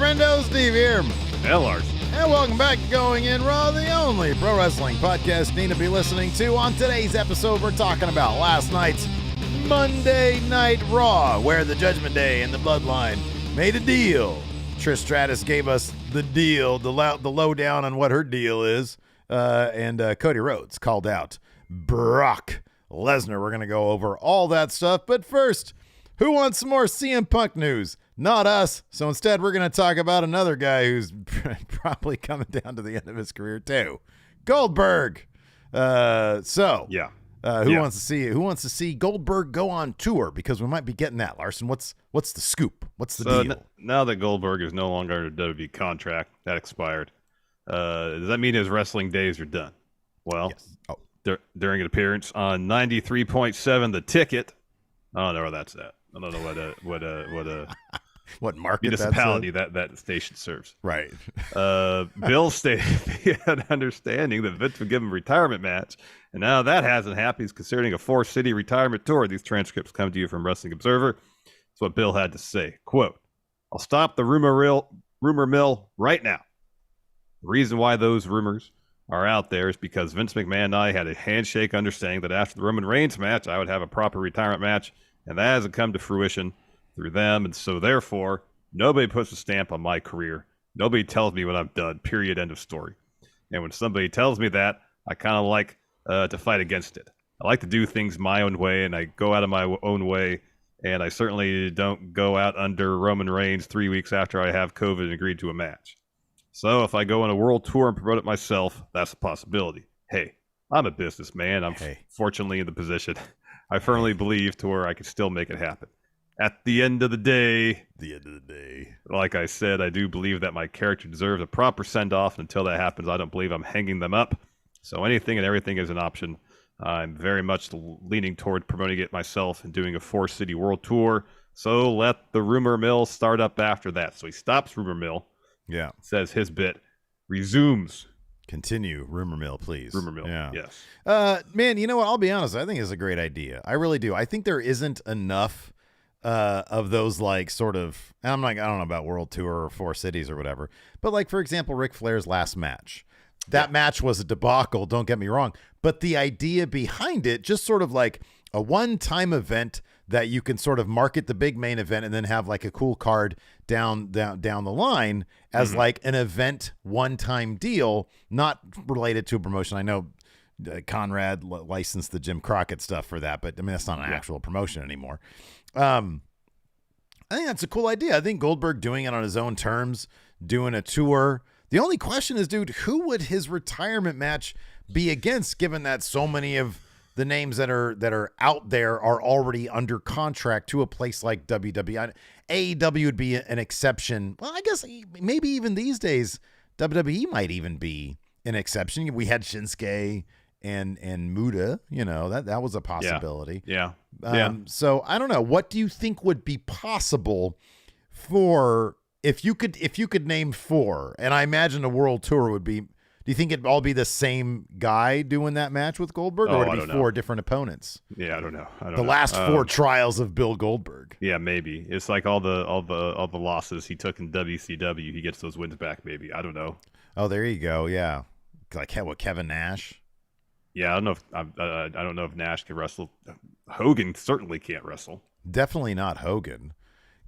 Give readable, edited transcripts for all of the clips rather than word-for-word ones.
Friendo, Steve here. Hey, Larson. And welcome back to Going In Raw, the only pro wrestling podcast you need to be listening to. On today's episode, we're talking about last night's Monday Night Raw, where the Judgment Day and the Bloodline made a deal. Trish Stratus gave us the deal, the lowdown on what her deal is, and Cody Rhodes called out Brock Lesnar. We're going to go over all that stuff, but first, who wants some more CM Punk news? Not us. So instead, we're going to talk about another guy who's probably coming down to the end of his career too, Goldberg. Who wants to see Goldberg go on tour? Because we might be getting that. Larson, what's the scoop? What's the deal? Now that Goldberg is no longer under a WWE contract, that expired. Does that mean his wrestling days are done? Well, yes. During an appearance on 93.7 The Ticket, I don't know where that's at. I don't know what market municipality that station serves. Right. Bill stated he had an understanding that Vince would give him a retirement match, and now that hasn't happened. He's considering a 4-city retirement tour. These transcripts come to you from Wrestling Observer. That's what Bill had to say. Quote, "I'll stop the rumor mill right now. The reason why those rumors are out there is because Vince McMahon and I had a handshake understanding that after the Roman Reigns match, I would have a proper retirement match. And that hasn't come to fruition through them. And so therefore, nobody puts a stamp on my career. Nobody tells me when I'm done, period, end of story. And when somebody tells me that, I kind of like to fight against it. I like to do things my own way, and I go out of my own way. And I certainly don't go out under Roman Reigns 3 weeks after I have COVID and agreed to a match. So if I go on a world tour and promote it myself, that's a possibility. Hey, I'm a businessman. I'm fortunately in the position I firmly believe to where I can still make it happen. At the end of the day, like I said, I do believe that my character deserves a proper send-off. And until that happens, I don't believe I'm hanging them up. So anything and everything is an option. I'm very much leaning toward promoting it myself and doing a 4-city world tour. So let the rumor mill start up after that. So he stops rumor mill. Yeah. Says his bit resumes. Continue, rumor mill, please. Rumor mill, yeah. Yes. Man, you know what? I'll be honest. I think it's a great idea. I really do. I think there isn't enough of those, like, sort of, I don't know about World Tour or 4 cities or whatever, but like, for example, Ric Flair's last match. That match was a debacle, don't get me wrong. But the idea behind it, just sort of like a one-time event that you can sort of market the big main event and then have like a cool card down the line as like an event one-time deal, not related to a promotion. I know Conrad licensed the Jim Crockett stuff for that, but I mean, that's not an actual promotion anymore. I think that's a cool idea. I think Goldberg doing it on his own terms, doing a tour. The only question is, dude, who would his retirement match be against, given that so many of the names that are out there are already under contract to a place like WWE. AEW would be an exception. Well, I guess maybe even these days, WWE might even be an exception. We had Shinsuke and Muta, that was a possibility. Yeah. So I don't know. What do you think would be possible for if you could name 4? And I imagine a world tour would be. Do you think it'd all be the same guy doing that match with Goldberg, or would it be 4 different opponents? Yeah, I don't know. The last 4 trials of Bill Goldberg. Yeah, maybe it's like all the losses he took in WCW. He gets those wins back. Maybe, I don't know. Oh, there you go. Yeah, like what, Kevin Nash? Yeah, I don't know if I don't know if Nash can wrestle. Hogan certainly can't wrestle. Definitely not Hogan.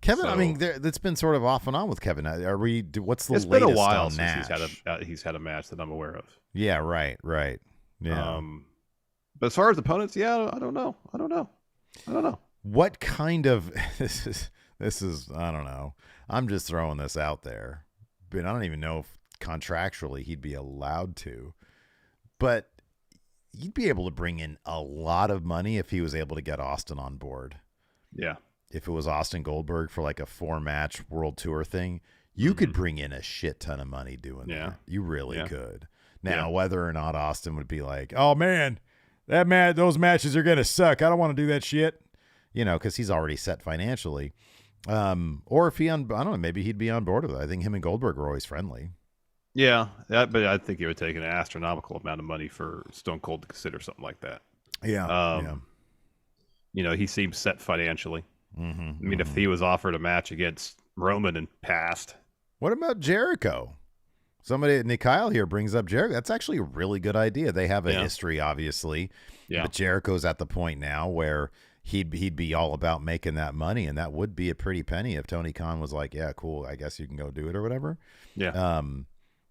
Kevin, I mean, it's been sort of off and on with Kevin. What's the latest It's been a while since Nash? He's had a match that I'm aware of. Yeah, right. Yeah. But as far as opponents, yeah, I don't know. What kind of this is I don't know. I'm just throwing this out there, but I don't even know if contractually he'd be allowed to. But you'd be able to bring in a lot of money if he was able to get Austin on board. Yeah. If it was Austin Goldberg for like a 4-match world tour thing, you could bring in a shit ton of money doing that. You really could. Now, whether or not Austin would be like, oh man, those matches are going to suck. I don't want to do that shit. Cause he's already set financially. Or if I don't know, maybe he'd be on board with it. I think him and Goldberg are always friendly. Yeah. But I think it would take an astronomical amount of money for Stone Cold to consider something like that. Yeah. He seems set financially. I mean, if he was offered a match against Roman and passed, What about Jericho? Somebody, Nikyle here brings up Jericho. That's actually a really good idea. They have a history, obviously. Yeah. But Jericho's at the point now where he'd be all about making that money, and that would be a pretty penny if Tony Khan was like, yeah, cool, I guess you can go do it or whatever. Yeah.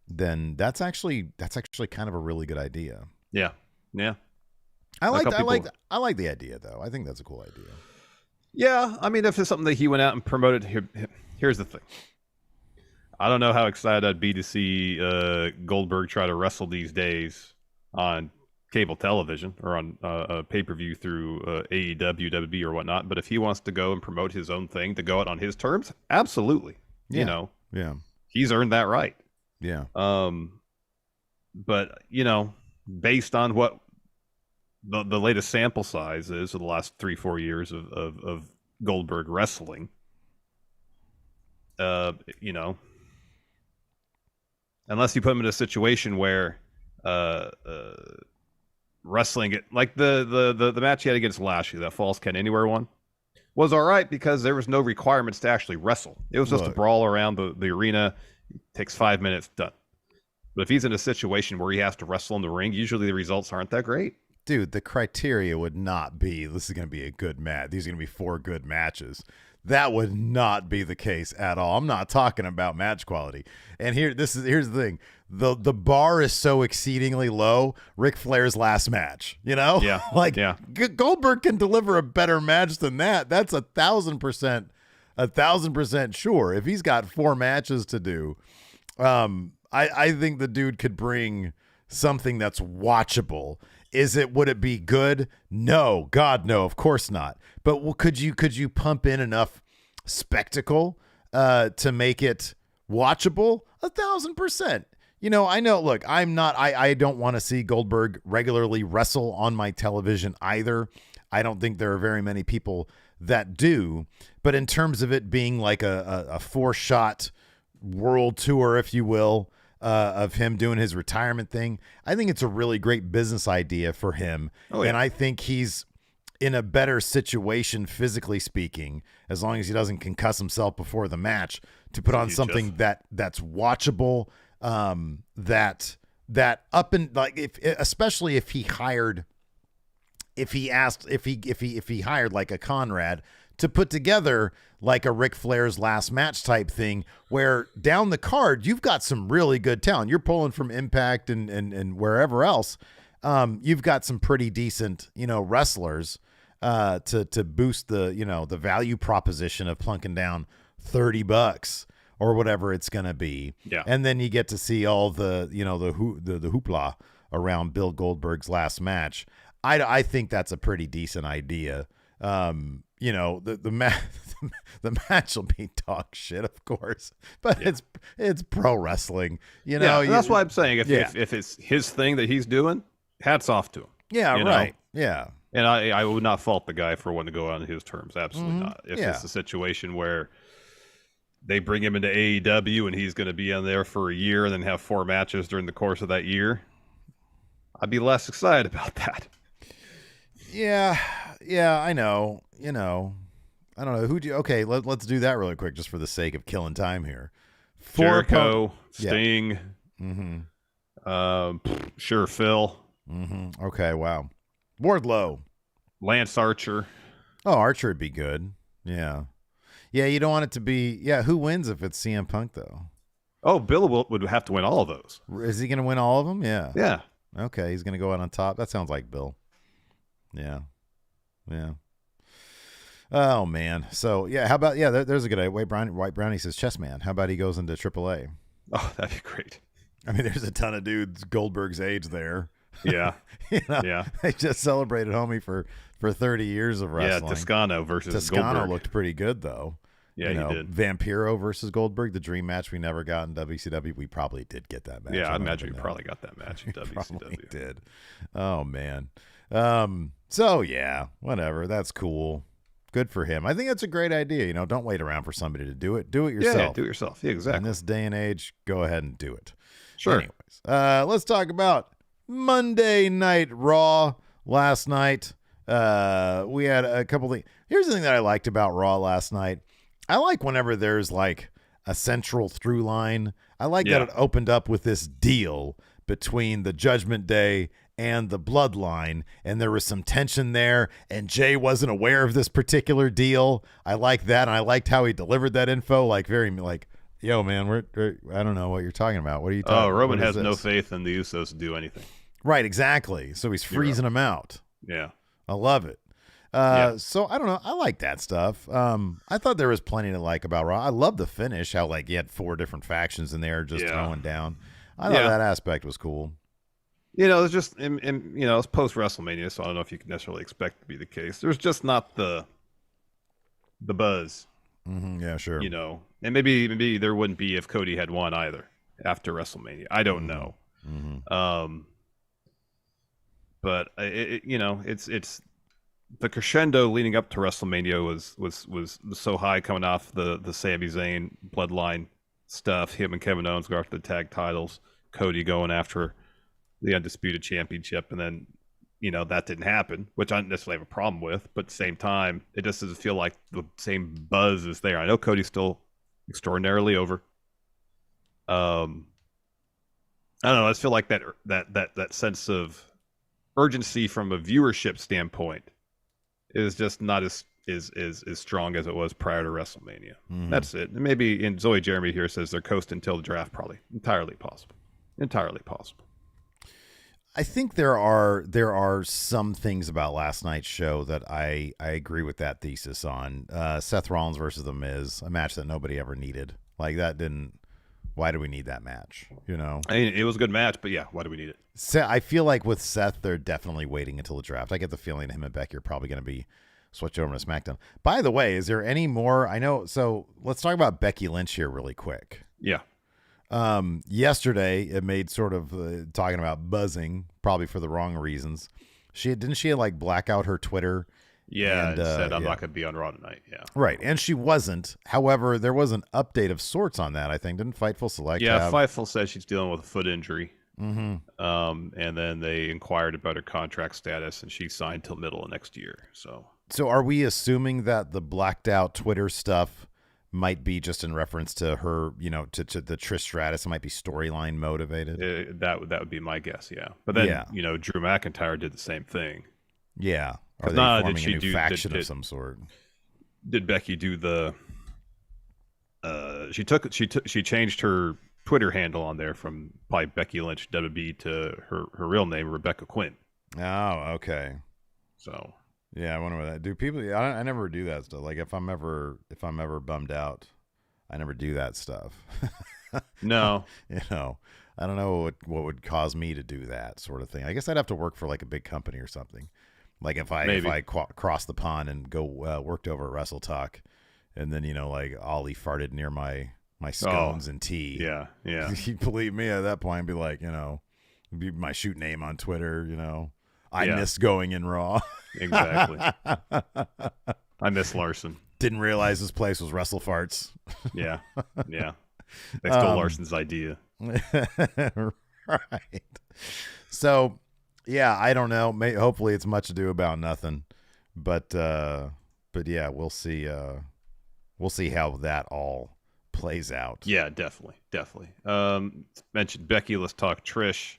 Then that's actually kind of a really good idea. Yeah. Yeah. I like the idea though. I think that's a cool idea. Yeah, I mean, if it's something that he went out and promoted, here's the thing. I don't know how excited I'd be to see Goldberg try to wrestle these days on cable television or on pay-per-view through AEW, WWE, or whatnot. But if he wants to go and promote his own thing, to go out on his terms, absolutely. Yeah. You know, yeah, he's earned that right. Yeah. But you know, based on what the latest sample size is of the last 3-4 years of Goldberg wrestling, you know, unless you put him in a situation where wrestling it, like the match he had against Lashley, that Falls Count Anywhere one, was all right because there was no requirements to actually wrestle. It was just a brawl around the arena. It takes 5 minutes, done. But if he's in a situation where he has to wrestle in the ring, usually the results aren't that great. Dude, the criteria would not be, this is going to be a good match. These are going to be 4 good matches. That would not be the case at all. I'm not talking about match quality. And here's the thing. The bar is so exceedingly low. Ric Flair's last match, you know? Yeah. Goldberg can deliver a better match than that. That's 1,000% sure. If he's got 4 matches to do, I think the dude could bring something that's watchable. Would it be good? No, God, no, of course not. But could you pump in enough spectacle to make it watchable? 1,000%. You know, I know, look, I don't want to see Goldberg regularly wrestle on my television either. I don't think there are very many people that do. But in terms of it being like a 4-shot world tour, if you will, of him doing his retirement thing, I think it's a really great business idea for him. Oh, yeah. And I think he's in a better situation, physically speaking, as long as he doesn't concuss himself before the match, to put on something that's watchable, that up and like, especially if he hired like a Conrad to put together like a Ric Flair's last match type thing, where down the card, you've got some really good talent. You're pulling from Impact and wherever else. You've got some pretty decent, you know, wrestlers to boost the value proposition of plunking down $30 or whatever it's going to be. Yeah. And then you get to see all the hoopla around Bill Goldberg's last match. I think that's a pretty decent idea. You know, the match will be dog shit, of course, but it's pro wrestling. You know, that's why I'm saying if it's his thing that he's doing, hats off to him. Yeah, right. Know? Yeah, and I would not fault the guy for wanting to go on his terms. Absolutely not. If it's a situation where they bring him into AEW and he's going to be on there for a year and then have 4 matches during the course of that year, I'd be less excited about that. Yeah, I know. You know, I don't know. Okay, let's do that really quick just for the sake of killing time here. Jericho, Sting, sure, Phil. Okay, wow. Wardlow. Lance Archer. Oh, Archer would be good. Yeah. Yeah, you don't want it to be... Yeah, who wins if it's CM Punk, though? Oh, Bill would have to win all of those. Is he going to win all of them? Yeah. Yeah. Okay, he's going to go out on top. That sounds like Bill. Yeah. Oh, man. So, yeah, how about... Yeah, there's a good idea. White Brownie says, Chess Man. How about he goes into AAA? Oh, that'd be great. I mean, there's a ton of dudes Goldberg's age there. Yeah. You know, yeah. They just celebrated homie for 30 years of wrestling. Yeah, Toscano versus Goldberg. Toscano looked pretty good, though. Yeah, he did. Vampiro versus Goldberg, the dream match we never got in WCW. We probably did get that match. Yeah, I imagine we probably got that match in WCW. Probably did. Oh, man. So, yeah, whatever. That's cool. Good for him. I think that's a great idea. You know, don't wait around for somebody to do it. Do it yourself. Yeah, do it yourself. Yeah, exactly. In this day and age, go ahead and do it. Sure. Anyways, let's talk about Monday Night Raw last night. We had a couple things. Here's the thing that I liked about Raw last night. I like whenever there's like a central through line. I like Yeah. that it opened up with this deal between the Judgment Day and the Bloodline, and there was some tension there, and Jay wasn't aware of this particular deal. I like that, and I liked how he delivered that info, like very like, yo, man, we're I don't know what you're talking about. What are you talking about? Roman has no faith in the Usos to do anything. Right, exactly. So he's freezing them out. Yeah. I love it. So I don't know. I like that stuff. I thought there was plenty to like about Raw. I love the finish, how like you had 4 different factions in there just throwing down. I thought that aspect was cool. You know, it's just, it's post WrestleMania, so I don't know if you can necessarily expect to be the case. There's just not the buzz. Mm-hmm, yeah, sure. You know, and maybe there wouldn't be if Cody had won either after WrestleMania. I don't know. Mm-hmm. But it's the crescendo leading up to WrestleMania was so high coming off the Sami Zayn Bloodline stuff. Him and Kevin Owens go after the tag titles. Cody going after the Undisputed Championship, and then that didn't happen, which I don't necessarily have a problem with. But at the same time, it just doesn't feel like the same buzz is there. I know Cody's still extraordinarily over. I don't know. I just feel like that sense of urgency from a viewership standpoint is just not as strong as it was prior to WrestleMania. Mm-hmm. That's it. Maybe, and Zoe Jeremy here says they're coasting until the draft. Probably entirely possible. I think there are some things about last night's show that I agree with that thesis on. Seth Rollins versus The Miz, a match that nobody ever needed. Like that didn't. Why do we need that match? I mean, it was a good match, but yeah, why do we need it? I feel like with Seth, they're definitely waiting until the draft. I get the feeling him and Becky are probably going to be switched over to SmackDown. By the way, is there any more? I know. So let's talk about Becky Lynch here really quick. Yeah. Yesterday it made sort of talking about buzzing, probably for the wrong reasons. She like black out her Twitter. Yeah, and said I'm not going to be on Raw tonight. Yeah, right, and she wasn't. However, there was an update of sorts on that. I think didn't Fightful Select? Yeah, Fightful said she's dealing with a foot injury. Mm-hmm. And then they inquired about her contract status, and she signed till middle of next year. So are we assuming that the blacked out Twitter stuff might be just in reference to her, to the Trish Stratus? It might be storyline motivated. That would be my guess, yeah. But then, Drew McIntyre did the same thing. Yeah. Are they forming a new faction of some sort? Did Becky do the? She changed her Twitter handle on there from probably Becky Lynch WB to her real name, Rebecca Quinn. Oh, okay. So. Yeah, I wonder what that. Do people? I never do that stuff. Like if I'm ever bummed out, I never do that stuff. No. I don't know what would cause me to do that sort of thing. I guess I'd have to work for like a big company or something. Like if I cross the pond and go worked over at Wrestle Talk, and then like Ollie farted near my scones and tea. Yeah. You believe me at that point? I'd be like, be my shoot name on Twitter. I missed going in Raw. Exactly. I miss Larson. Didn't realize this place was Wrestle Farts. Yeah. They stole Larson's idea. Right. So, yeah, I don't know. Hopefully it's much ado about nothing. But yeah, we'll see. We'll see how that all plays out. Yeah, definitely. Mentioned Becky. Let's talk Trish.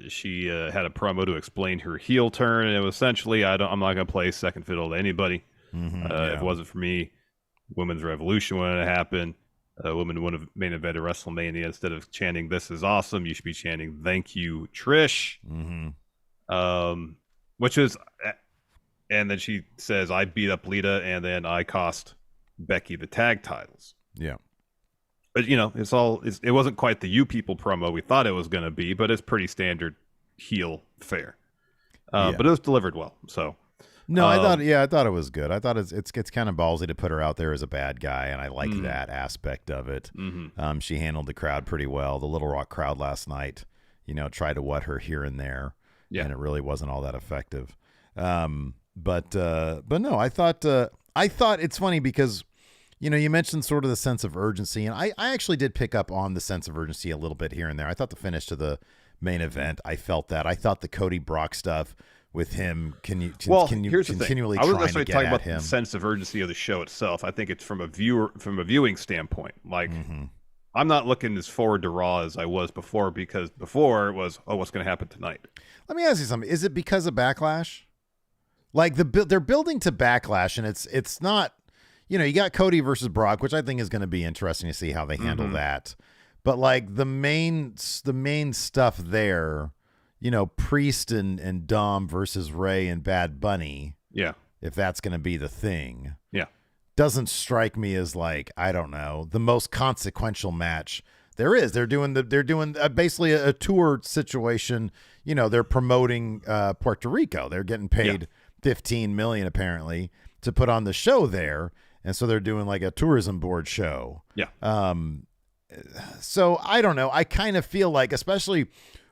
She had a promo to explain her heel turn, and it was essentially, I'm not going to play second fiddle to anybody. Mm-hmm, If it wasn't for me, Women's Revolution wouldn't have happened. Women would have main evented WrestleMania. Instead of chanting "This is awesome," you should be chanting "Thank you, Trish." Mm-hmm. Which is, and then she says, "I beat up Lita, and then I cost Becky the tag titles." Yeah. But it wasn't quite the "you people" promo we thought it was going to be, but it's pretty standard heel fare. But it was delivered well. So no, I thought it was good. I thought it's kind of ballsy to put her out there as a bad guy, and I like that aspect of it. Mm-hmm. She handled the crowd pretty well. The Little Rock crowd last night, tried to wet her here and there, and it really wasn't all that effective. But no, I thought it's funny because. You mentioned sort of the sense of urgency, and I actually did pick up on the sense of urgency a little bit here and there. I thought the finish to the main event, I felt that. I thought the Cody Brock stuff with him. Can you here's the continually thing. I wasn't trying to necessarily get talking at about him? the sense of urgency of the show itself. I think it's from a viewing standpoint. Like, I'm not looking as forward to Raw as I was before, because before it was, oh, what's going to happen tonight? Let me ask you something. Is it because of Backlash? Like they're building to Backlash, and it's not. You got Cody versus Brock, which I think is going to be interesting to see how they handle that. But like the main stuff there, Priest and Dom versus Ray and Bad Bunny. Yeah. If that's going to be the thing. Yeah. Doesn't strike me as, like, I don't know, the most consequential match there is. They're doing basically a tour situation. They're promoting Puerto Rico. They're getting paid $15 million apparently to put on the show there, and so they're doing like a tourism board show. Yeah. So I don't know. I kind of feel like, especially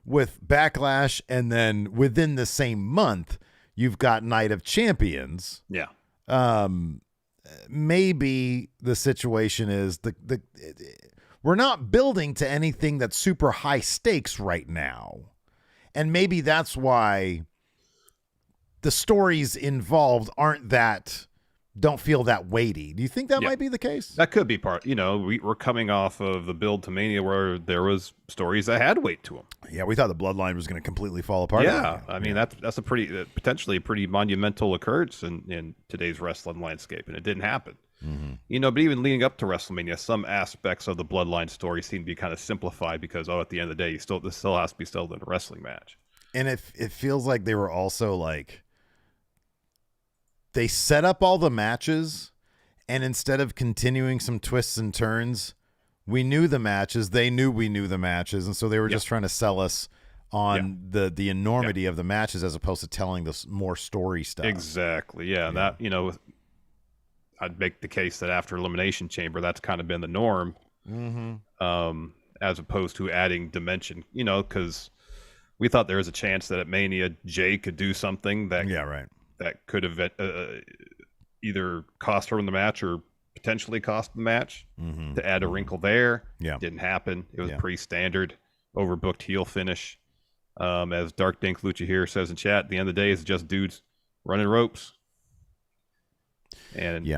with Backlash, and then within the same month, you've got Night of Champions. Yeah. Maybe the situation is we're not building to anything that's super high stakes right now. And maybe that's why the stories involved don't feel that weighty. Do you think that might be the case? That could be part. We're coming off of the build to Mania where there was stories that had weight to them. Yeah, we thought the Bloodline was going to completely fall apart. Yeah, I mean that's a potentially a pretty monumental occurrence in today's wrestling landscape, and it didn't happen. But even leading up to WrestleMania, some aspects of the Bloodline story seem to be kind of simplified because at the end of the day, this still has to be sold in a wrestling match. And it feels like they were also like, they set up all the matches, and instead of continuing some twists and turns, we knew the matches. They knew we knew the matches, and so they were just trying to sell us on the enormity of the matches as opposed to telling this more story stuff. Exactly. Yeah. That I'd make the case that after Elimination Chamber, that's kind of been the norm, as opposed to adding dimension. Because we thought there was a chance that at Mania, Jay could do something that that could have either cost her in the match or potentially cost the match to add a wrinkle there. Didn't happen. It was pretty standard, overbooked heel finish. As Dark Dink Lucha here says in chat, at the end of the day, it's just dudes running ropes. And,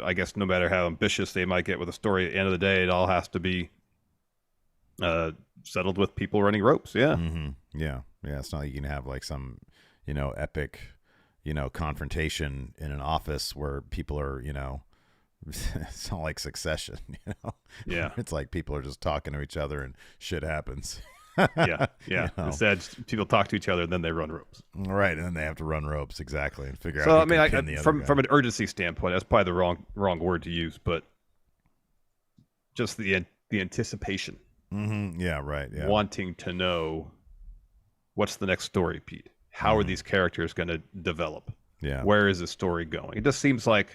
I guess no matter how ambitious they might get with a story, at the end of the day, it all has to be settled with people running ropes. Yeah. Yeah. It's not like you can have like some, epic, confrontation in an office where people are, it's not like Succession, Yeah. It's like people are just talking to each other and shit happens. Yeah. Instead, people talk to each other and then they run ropes. Right, and then they have to run ropes, exactly, and figure out. So I mean, from an urgency standpoint, that's probably the wrong word to use, but just the anticipation. Yeah, right. Yeah. Wanting to know what's the next story, Pete. How are these characters going to develop? Yeah. Where is the story going? It just seems like,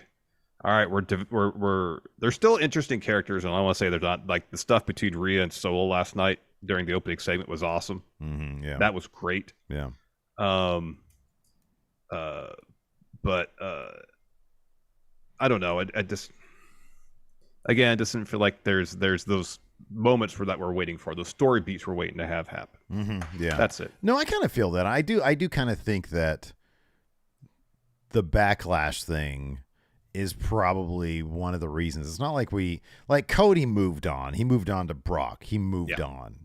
all right, we're they're still interesting characters, and I want to say they're not, like the stuff between Rhea and Solo last night during the opening segment was awesome. Yeah. That was great. Yeah. But I don't know. I just, again, it doesn't feel like there's those moments that we're waiting for, those story beats we're waiting to have happen. Yeah. That's it. No, I kind of feel that. I do kind of think that the Backlash thing is probably one of the reasons. It's not like Cody moved on. He moved on to Brock. He moved on,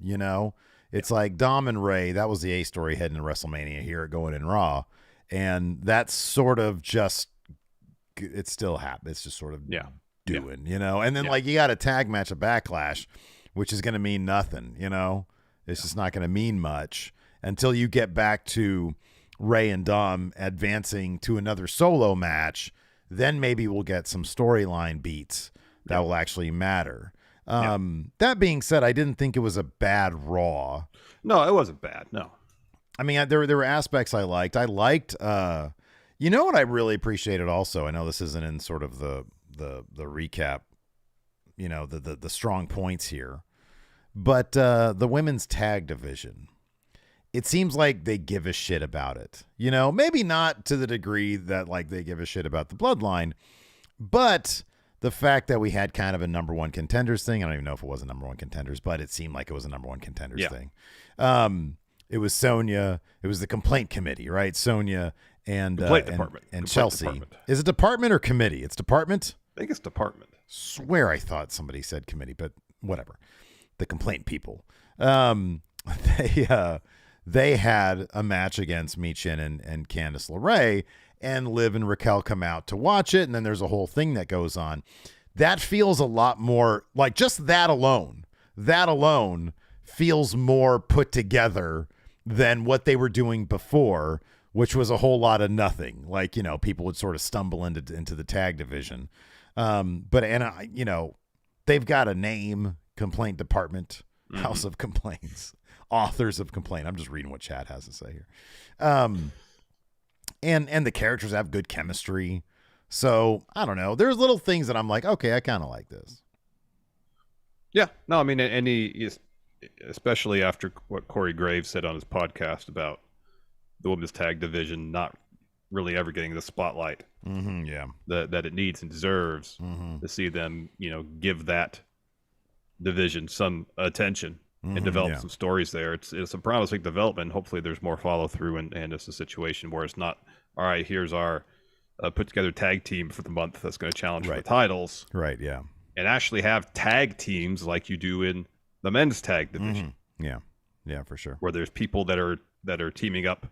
It's like Dom and Ray, that was the A story heading to WrestleMania here at Going in Raw. And that's sort of just, it still happens. It's just sort of doing, And then like you got a tag match at Backlash, which is going to mean nothing, It's just not going to mean much until you get back to Ray and Dom advancing to another solo match. Then maybe we'll get some storyline beats that will actually matter. That being said, I didn't think it was a bad Raw. No, it wasn't bad. No. I mean, there were aspects I liked. I liked, what I really appreciated also, I know this isn't in sort of the recap, the strong points here, but the women's tag division. It seems like they give a shit about it, maybe not to the degree that like they give a shit about the Bloodline, but the fact that we had kind of a number one contenders thing. I don't even know if it was a number one contenders, but it seemed like it was a number one contenders thing. It was Sonya. It was the complaint committee, right? Sonya and department and Complaint Chelsea. department. Is it department or committee? It's department. I think it's department. Swear I thought somebody said committee, but whatever. The complaint people. They had a match against Michin and Candice LeRae, and Liv and Raquel come out to watch it, and then there's a whole thing that goes on. That feels a lot more like just that alone. That alone feels more put together than what they were doing before, which was a whole lot of nothing. Like, you know, people would sort of stumble into the tag division. You know, they've got a name, complaint department, House of Complaints, authors of complaint. I'm just reading what Chad has to say here. And the characters have good chemistry. So I don't know. There's little things that I'm like, okay, I kind of like this. Yeah, no, I mean, especially after what Corey Graves said on his podcast about the women's tag division not really ever getting the spotlight that it needs and deserves, to see them, you know, give that division some attention and develop some stories there. It's a promising development. Hopefully there's more follow through, and it's a situation where it's not, all right, here's our put together tag team for the month that's going to challenge for the titles. Right. Yeah. And actually have tag teams like you do in the men's tag division. Yeah. Yeah, for sure. Where there's people that are teaming up,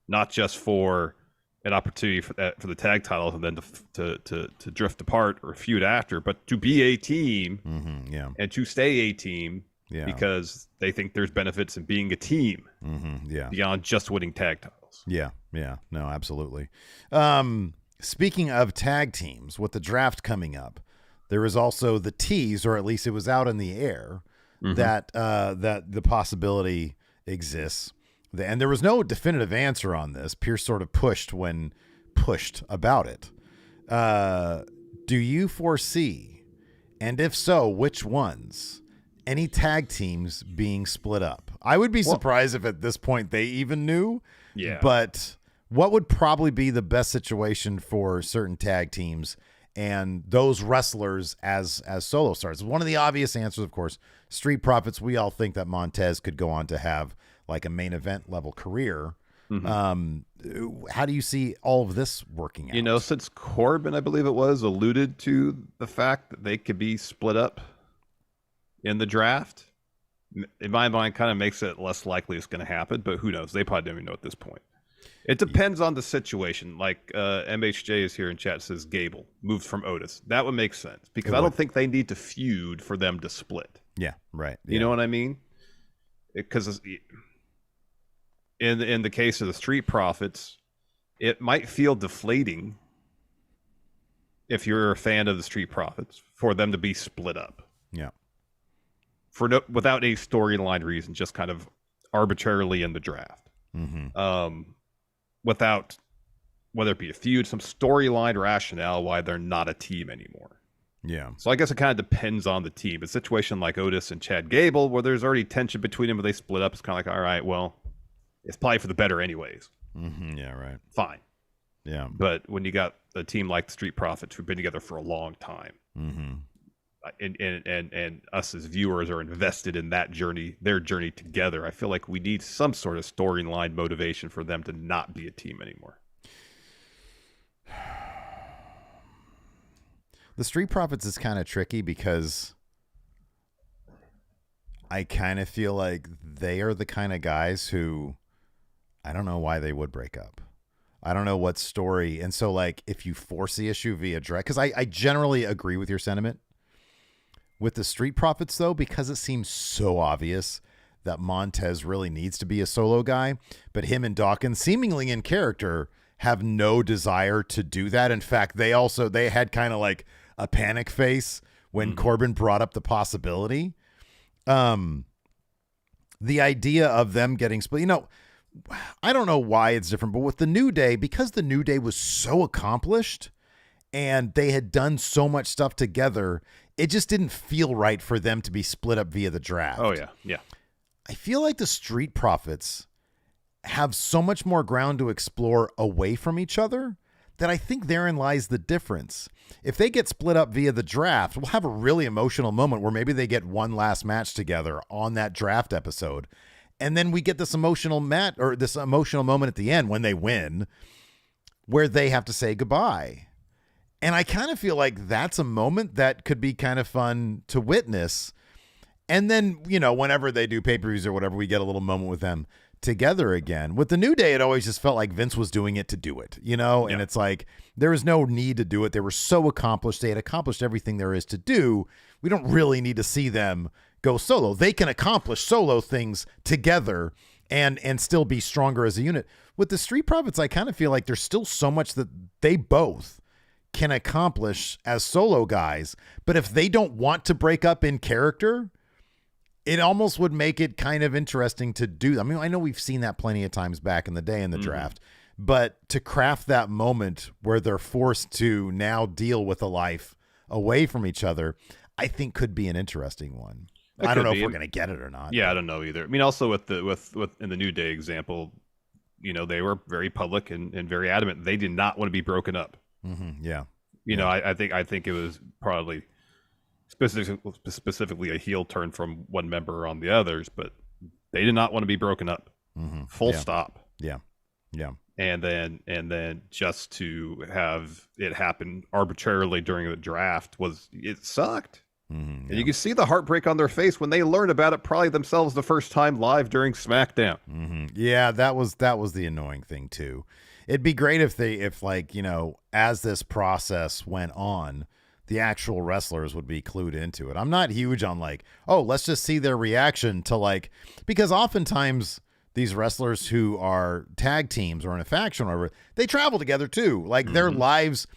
not just for an opportunity for the tag titles and then to drift apart or feud after, but to be a team and to stay a team because they think there's benefits in being a team beyond just winning tag titles. Yeah. No, absolutely. Speaking of tag teams, with the draft coming up, there is also the tease, or at least it was out in the air, that the possibility exists. And there was no definitive answer on this. Pierce sort of pushed about it. Do you foresee, and if so, which ones, any tag teams being split up? I would be surprised if at this point they even knew. Yeah. But what would probably be the best situation for certain tag teams and those wrestlers as solo stars? One of the obvious answers, of course, Street Profits. We all think that Montez could go on to have like a main event level career. How do you see all of this working out? You know, since Corbin, I believe it was, alluded to the fact that they could be split up in the draft, in my mind, kind of makes it less likely it's going to happen, but who knows? They probably don't even know at this point. It depends on the situation. Like MHJ is here in chat, says Gable moved from Otis. That would make sense because I don't think they need to feud for them to split. Yeah, right. You know what I mean? Because in the case of the Street Profits, it might feel deflating if you're a fan of the Street Profits for them to be split up. Yeah. Without a storyline reason, just kind of arbitrarily in the draft. Without, whether it be a feud, some storyline rationale why they're not a team anymore. Yeah. So I guess it kind of depends on the team. A situation like Otis and Chad Gable, where there's already tension between them, but they split up, it's kind of like, all right, well, it's probably for the better anyways. Yeah, right. Fine. Yeah. But when you got a team like the Street Profits who've been together for a long time, and us as viewers are invested in that journey, their journey together, I feel like we need some sort of storyline motivation for them to not be a team anymore. The Street Profits is kind of tricky because I kind of feel like they are the kind of guys who, I don't know why they would break up. I don't know what story. And so, like, if you force the issue via direct, because I generally agree with your sentiment. With the Street Profits, though, because it seems so obvious that Montez really needs to be a solo guy, but him and Dawkins, seemingly in character, have no desire to do that. In fact, they had kind of like a panic face when Corbin brought up the possibility. The idea of them getting split, you know, I don't know why it's different, but with the New Day, because the New Day was so accomplished and they had done so much stuff together, it just didn't feel right for them to be split up via the draft. Oh, yeah. Yeah. I feel like the Street Profits have so much more ground to explore away from each other that I think therein lies the difference. If they get split up via the draft, we'll have a really emotional moment where maybe they get one last match together on that draft episode. And then we get this emotional this emotional moment at the end when they win where they have to say goodbye. And I kind of feel like that's a moment that could be kind of fun to witness. And then, whenever they do pay-per-views or whatever, we get a little moment with them together again. With the New Day, it always just felt like Vince was doing it to do it, and it's like there was no need to do it. They were so accomplished. They had accomplished everything there is to do. We don't really need to see them go solo. They can accomplish solo things together and still be stronger as a unit. With the Street Profits, I kind of feel like there's still so much that they both can accomplish as solo guys, but if they don't want to break up in character, it almost would make it kind of interesting to do. I mean, I know we've seen that plenty of times back in the day in the draft, but to craft that moment where they're forced to now deal with a life away from each other, I think could be an interesting one. I don't know if we're going to get it or not. Yeah, I don't know either. I mean, also with in the New Day example, they were very public and very adamant. They did not want to be broken up. Mm-hmm. Yeah. I think it was probably specifically a heel turn from one member on the others, but they did not want to be broken up. Mm-hmm. Full stop. Yeah. Yeah. And then just to have it happen arbitrarily during the draft it sucked. Mm-hmm. And you can see the heartbreak on their face when they learned about it probably themselves the first time live during SmackDown. Mm-hmm. Yeah, that was the annoying thing too. It'd be great if as this process went on, the actual wrestlers would be clued into it. I'm not huge on let's just see their reaction to because oftentimes these wrestlers who are tag teams or in a faction or whatever, they travel together too. Their lives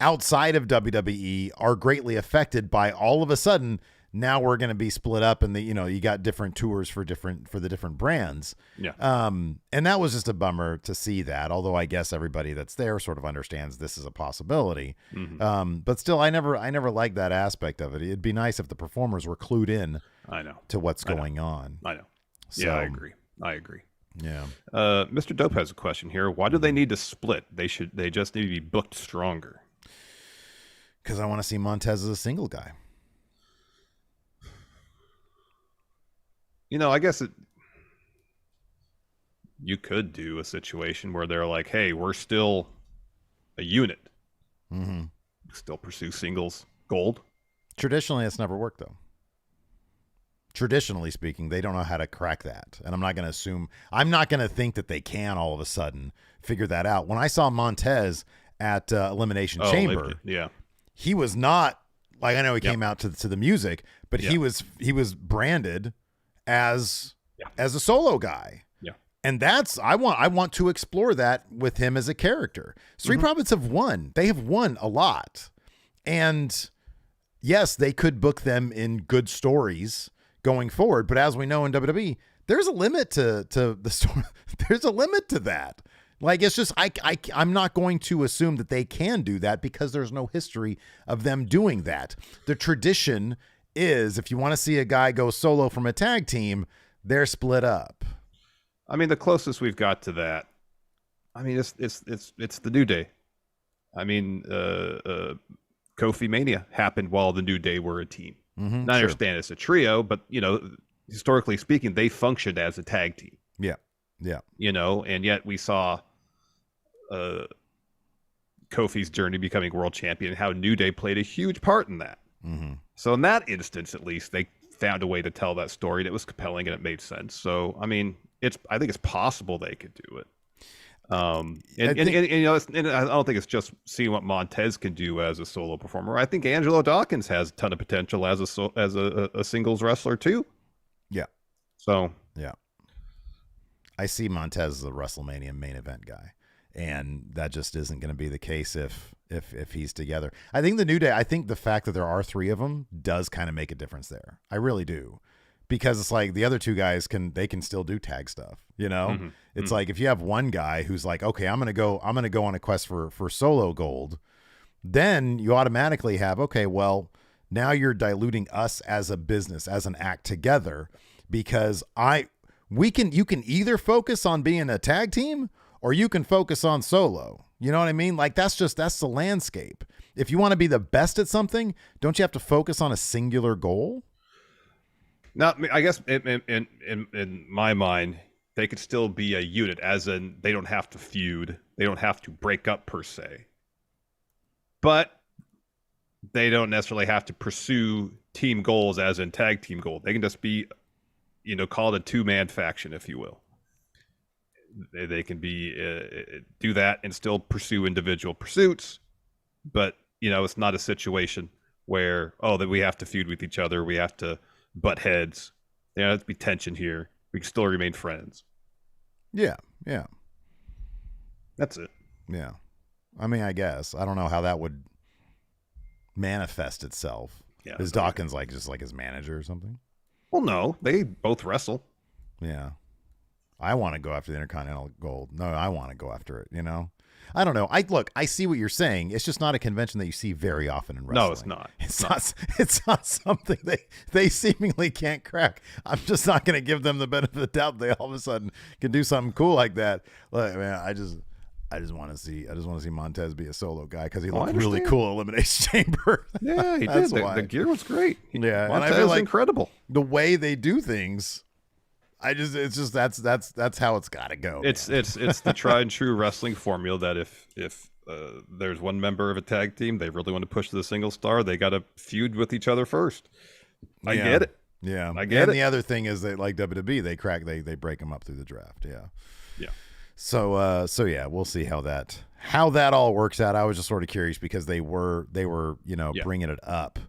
outside of WWE are greatly affected by all of a sudden now we're going to be split up and you got different tours for the different brands. Yeah. And that was just a bummer to see that, although I guess everybody that's there sort of understands this is a possibility. Mm-hmm. But still, I never liked that aspect of it. It'd be nice if the performers were clued in to what's going on. I know. So, yeah, I agree. Yeah. Mr. Dope has a question here. Why do they need to split? They just need to be booked stronger. Because I want to see Montez as a single guy. I guess you could do a situation where they're like, hey, we're still a unit. Mm-hmm. Still pursue singles gold. Traditionally, it's never worked, though. Traditionally speaking, they don't know how to crack that. And I'm not going to think that they can all of a sudden figure that out. When I saw Montez at Elimination Chamber, he was not, I know he came out to the music, but he was branded as a solo guy. Yeah. And I want to explore that with him as a character. Street Profits have won. They have won a lot. And yes, they could book them in good stories going forward, but as we know in WWE, there's a limit to the story. There's a limit to that. It's just I'm not going to assume that they can do that because there's no history of them doing that. The tradition is if you want to see a guy go solo from a tag team, they're split up. I mean, the closest we've got to that, I mean, it's the New Day. I mean, Kofi Mania happened while the New Day were a team. Mm-hmm, I understand it's a trio, but historically speaking, they functioned as a tag team. Yeah, yeah. And yet we saw Kofi's journey becoming world champion and how New Day played a huge part in that. Mm-hmm. So in that instance, at least, they found a way to tell that story, and it was compelling and it made sense. So I mean, I think it's possible they could do it. And I don't think it's just seeing what Montez can do as a solo performer. I think Angelo Dawkins has a ton of potential as a singles wrestler too. Yeah. So yeah, I see Montez as a WrestleMania main event guy, and that just isn't going to be the case if he's together. I think the New Day. I think the fact that there are three of them does kind of make a difference there. I really do. Because it's the other two guys can still do tag stuff, Mm-hmm. It's if you have one guy who's okay, I'm gonna go on a quest for solo gold, then you automatically have, okay, well, now you're diluting us as a business, as an act together, because you can either focus on being a tag team or you can focus on solo. You know what I mean? That's the landscape. If you want to be the best at something, don't you have to focus on a singular goal? Now, I guess in my mind, they could still be a unit, as in they don't have to feud, they don't have to break up per se, but they don't necessarily have to pursue team goals, as in tag team goals. They can just be, called a two-man faction, if you will. They can be do that and still pursue individual pursuits, but it's not a situation where that we have to feud with each other, we have to butt heads. There has to be tension here. We can still remain friends. Yeah. That's it. Yeah. I mean, I guess. I don't know how that would manifest itself. Yeah. Is Dawkins just like his manager or something? Well, no. They both wrestle. Yeah. I want to go after the Intercontinental Gold. No, I want to go after it, I don't know. I see what you're saying. It's just not a convention that you see very often in wrestling. No, it's not. It's not something they seemingly can't crack. I'm just not going to give them the benefit of the doubt. They all of a sudden can do something cool like that. Look, man, I just want to see Montez be a solo guy because he looked really cool at Elimination Chamber. Yeah, he did. The gear was great. Yeah, Montez and I feel like incredible. The way they do things. That's how it's got to go. It's the tried and true wrestling formula that if there's one member of a tag team they really want to push to the single star, they got to feud with each other first. I get it. Yeah, I get it. And the other thing is that like WWE, they break them up through the draft. Yeah. So yeah, we'll see how that all works out. I was just sort of curious because they were bringing it up.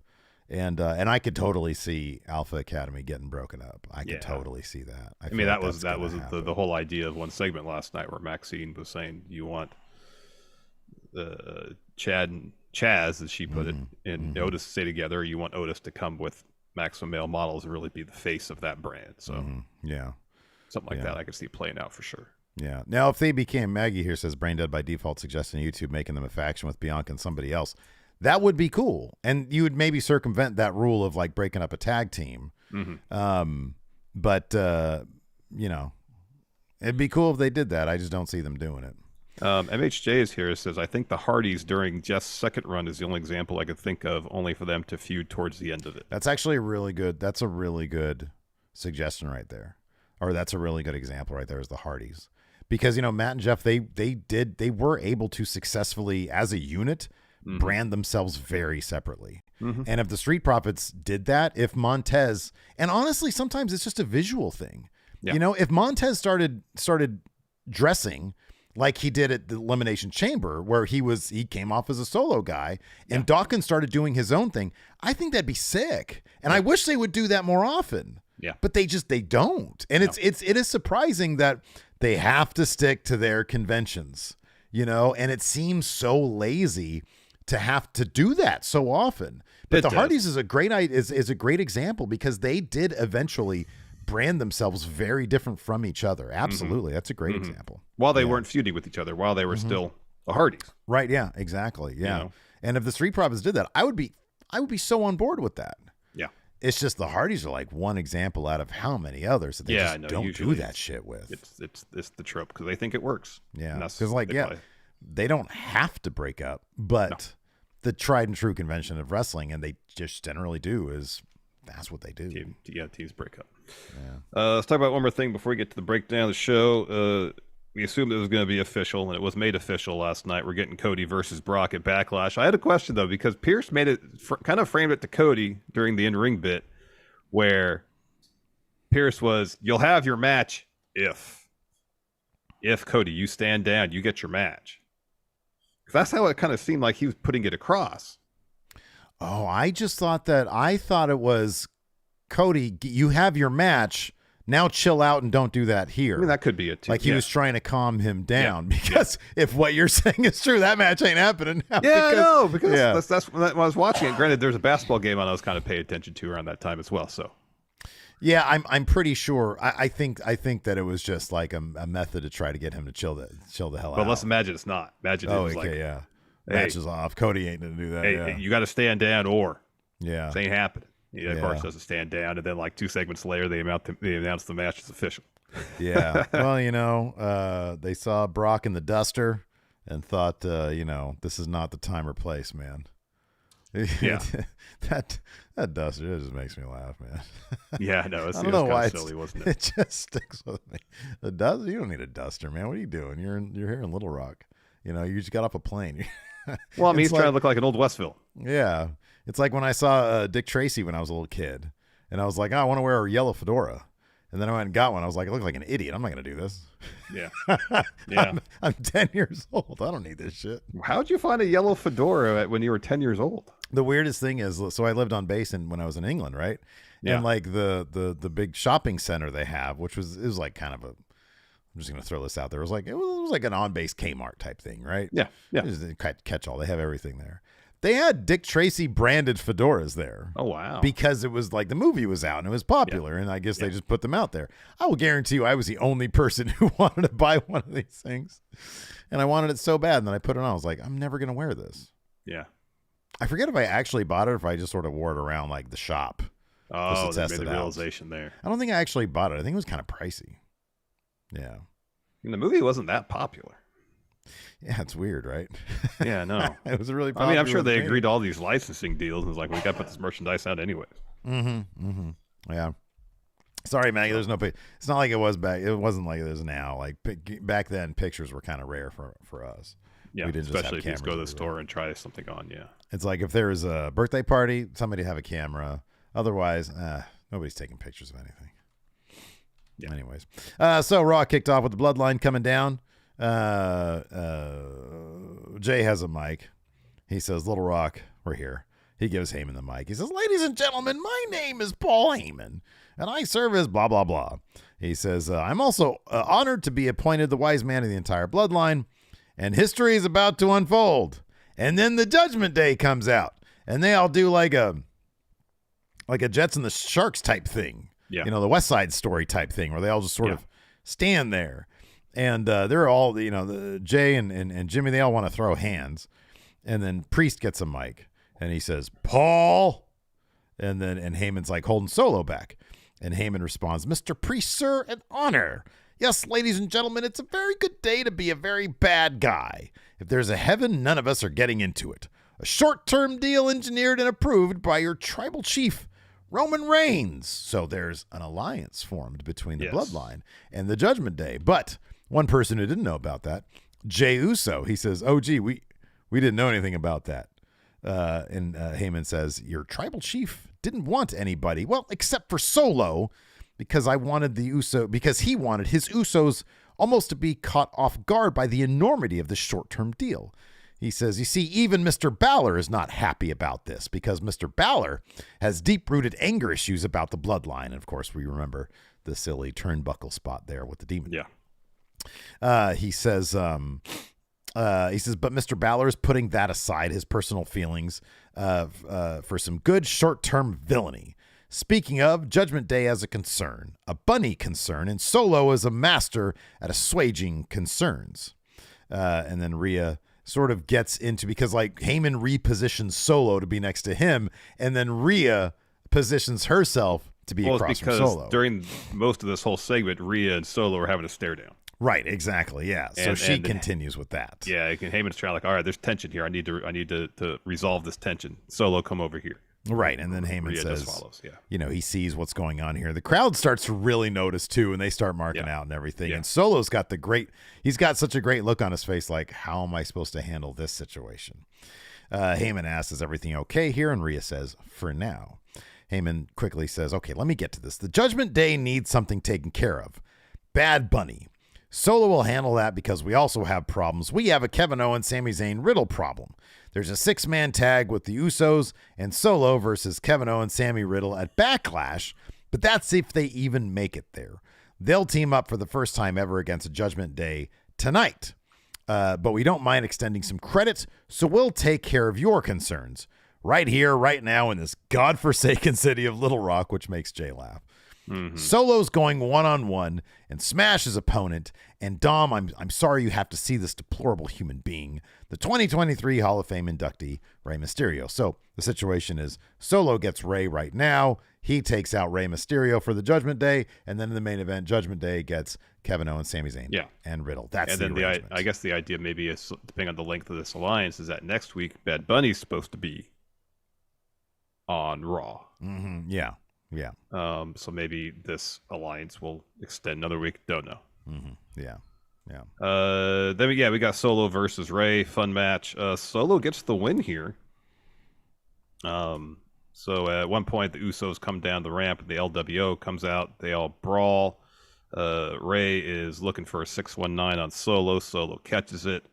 And I could totally see Alpha Academy getting broken up. I could totally see that. I mean, that was the whole idea of one segment last night where Maxine was saying you want Chad and Chaz, as she put it, and Otis to stay together. You want Otis to come with Maximum Male Models and really be the face of that brand. So something like that I could see playing out for sure. Yeah. Now, if they became, Maggie here says Brain Dead by default suggesting YouTube making them a faction with Bianca and somebody else. That would be cool. And you would maybe circumvent that rule of like breaking up a tag team. But it'd be cool if they did that. I just don't see them doing it. MHJ is here. It says, I think the Hardys during Jeff's second run is the only example I could think of, only for them to feud towards the end of it. That's actually a really good suggestion right there. Or that's a really good example right there is the Hardys. Because, Matt and Jeff, they were able to successfully, as a unit, brand themselves very separately. And if the Street Profits did that, if Montez, and honestly, sometimes it's just a visual thing. If Montez started dressing like he did at the Elimination Chamber, where he came off as a solo guy, and Dawkins started doing his own thing, I think that'd be sick. And I wish they would do that more often. Yeah. But they don't. And it is surprising that they have to stick to their conventions, and it seems so lazy to have to do that so often. But the Hardys is a great example because they did eventually brand themselves very different from each other. Absolutely. That's a great example. While they weren't feuding with each other, while they were still the Hardys. Right. Yeah, exactly. Yeah. And if the Street Profits did that, I would be so on board with that. Yeah. It's just the Hardys are like one example out of how many others that they don't do that shit with. It's the trope because they think it works. Yeah. Because they don't have to break up, but the tried and true convention of wrestling, and they just generally do, is that's what they do. Teams break up. Yeah. Let's talk about one more thing before we get to the breakdown of the show. We assumed it was going to be official, and it was made official last night. We're getting Cody versus Brock at Backlash. I had a question, though, because Pierce made it, kind of framed it to Cody during the in-ring bit, where Pierce was, you'll have your match if Cody, you stand down, you get your match. That's how it kind of seemed like he was putting it across. Oh, I thought it was, Cody, you have your match. Now chill out and don't do that here. I mean, that could be it too. Like he was trying to calm him down because if what you're saying is true, that match ain't happening now. Because that's when I was watching it. Granted, there's a basketball game on I was kind of paying attention to around that time as well. So, yeah, I'm pretty sure. I think that it was just like a method to try to get him to chill the hell out. But let's imagine it's not. Imagine it was match is off. Cody ain't gonna do that. Hey, you got to stand down, or this ain't happening. Of course, doesn't stand down, and then like 2 segments later, they announced the match is official. Yeah, well, they saw Brock in the duster and thought, this is not the time or place, man. Yeah. that duster, it just makes me laugh, man. Yeah, no, I don't know why silly, wasn't it just sticks with me. A duster? You don't need a duster, man. What are you doing? You're here in Little Rock. You know, you just got off a plane. Well, I mean, he's trying to look like an old Westville. Yeah, it's like when I saw Dick Tracy when I was a little kid, and I was like, oh, I want to wear a yellow fedora. And then I went and got one. I was like, I look like an idiot. I'm not going to do this. Yeah. Yeah. I'm 10 years old. I don't need this shit. How'd you find a yellow fedora when you were 10 years old? The weirdest thing is, so I lived on base when I was in England, right? Yeah. And like the big shopping center they have, it was like kind of I'm just going to throw this out there. It was like an on-base Kmart type thing, right? Yeah. Yeah. Catch all. They have everything there. They had Dick Tracy branded fedoras there. Oh, wow. Because it was like the movie was out and it was popular, and I guess they just put them out there. I will guarantee you I was the only person who wanted to buy one of these things. And I wanted it so bad, and then I put it on. I was like, I'm never going to wear this. Yeah. I forget if I actually bought it or if I just sort of wore it around like the shop. Oh, they made the realization there. I don't think I actually bought it. I think it was kind of pricey. Yeah. And the movie wasn't that popular. Yeah, it's weird, right? Yeah, no. It was really popular. I mean, I'm sure they agreed to all these licensing deals and was like, we got to put this merchandise out anyways. Yeah. Sorry, Maggie, there's no it's not like it was back. It wasn't like it is now. Like back then, pictures were kind of rare for us. Yeah, we didn't especially if you just go to the store and try something on, yeah. It's like if there was a birthday party, somebody have a camera. Otherwise, nobody's taking pictures of anything. Yeah. Anyways, so Raw kicked off with the Bloodline coming down. Jay has a mic. He says, Little Rock, we're here. He gives Heyman the mic. He says, ladies and gentlemen, my name is Paul Heyman, and I serve as blah, blah, blah. He says, I'm also honored to be appointed the wise man of the entire bloodline, and history is about to unfold. And then the Judgment Day comes out, and they all do like a Jets and the Sharks type thing. Yeah. You know, the West Side Story type thing, where they all just sort of stand there. And they're all, Jay and Jimmy, they all want to throw hands. And then Priest gets a mic, and he says, Paul. And Heyman's like holding Solo back. And Heyman responds, Mr. Priest, sir, an honor. Yes, ladies and gentlemen, it's a very good day to be a very bad guy. If there's a heaven, none of us are getting into it. A short-term deal engineered and approved by your tribal chief, Roman Reigns. So there's an alliance formed between the Bloodline and the Judgment Day. But one person who didn't know about that, Jey Uso, he says, oh, gee, we didn't know anything about that. And Heyman says, your tribal chief didn't want anybody, well, except for Solo, because he wanted his Usos almost to be caught off guard by the enormity of this short-term deal. He says, you see, even Mr. Balor is not happy about this because Mr. Balor has deep-rooted anger issues about the Bloodline. And, of course, we remember the silly turnbuckle spot there with the demon. Yeah. He says, but Mr. Balor is putting that aside, his personal feelings, for some good short-term villainy. Speaking of, Judgment Day as a concern, a bunny concern, and Solo is a master at assuaging concerns. And then Rhea sort of gets into, because like Heyman repositions Solo to be next to him, and then Rhea positions herself to be across from Solo. During most of this whole segment, Rhea and Solo are having a stare down. Right, exactly, yeah. So she continues with that. Yeah, Heyman's trying like, all right, there's tension here. I need to resolve this tension. Solo, come over here. Right, and then Heyman says, he sees what's going on here. The crowd starts to really notice, too, and they start marking out and everything. Yeah. And Solo's got he's got such a great look on his face, like, how am I supposed to handle this situation? Heyman asks, is everything okay here? And Rhea says, for now. Heyman quickly says, okay, let me get to this. The Judgment Day needs something taken care of. Bad Bunny. Solo will handle that because we also have problems. We have a Kevin Owens, Sami Zayn, Riddle problem. There's a 6-man tag with the Usos and Solo versus Kevin Owens, Sammy Riddle at Backlash, but that's if they even make it there. They'll team up for the first time ever against a Judgment Day tonight. But we don't mind extending some credit, so we'll take care of your concerns right here, right now in this godforsaken city of Little Rock, which makes Jay laugh. Mm-hmm. Solo's going one-on-one and smash his opponent. And Dom, I'm sorry you have to see this deplorable human being, the 2023 Hall of Fame inductee, Rey Mysterio. So the situation is Solo gets Rey right now. He takes out Rey Mysterio for the Judgment Day. And then in the main event, Judgment Day gets Kevin Owens, Sami Zayn, and Riddle. That's the arrangement. I guess the idea maybe is, depending on the length of this alliance, is that next week Bad Bunny's supposed to be on Raw. Mm-hmm. Yeah. So maybe this alliance will extend another week. Don't know. Mm-hmm. Yeah. Then we got Solo versus Ray. Fun match. Solo gets the win here. So at one point the Usos come down the ramp and the LWO comes out. They all brawl. Ray is looking for a 619 on Solo. Solo catches it.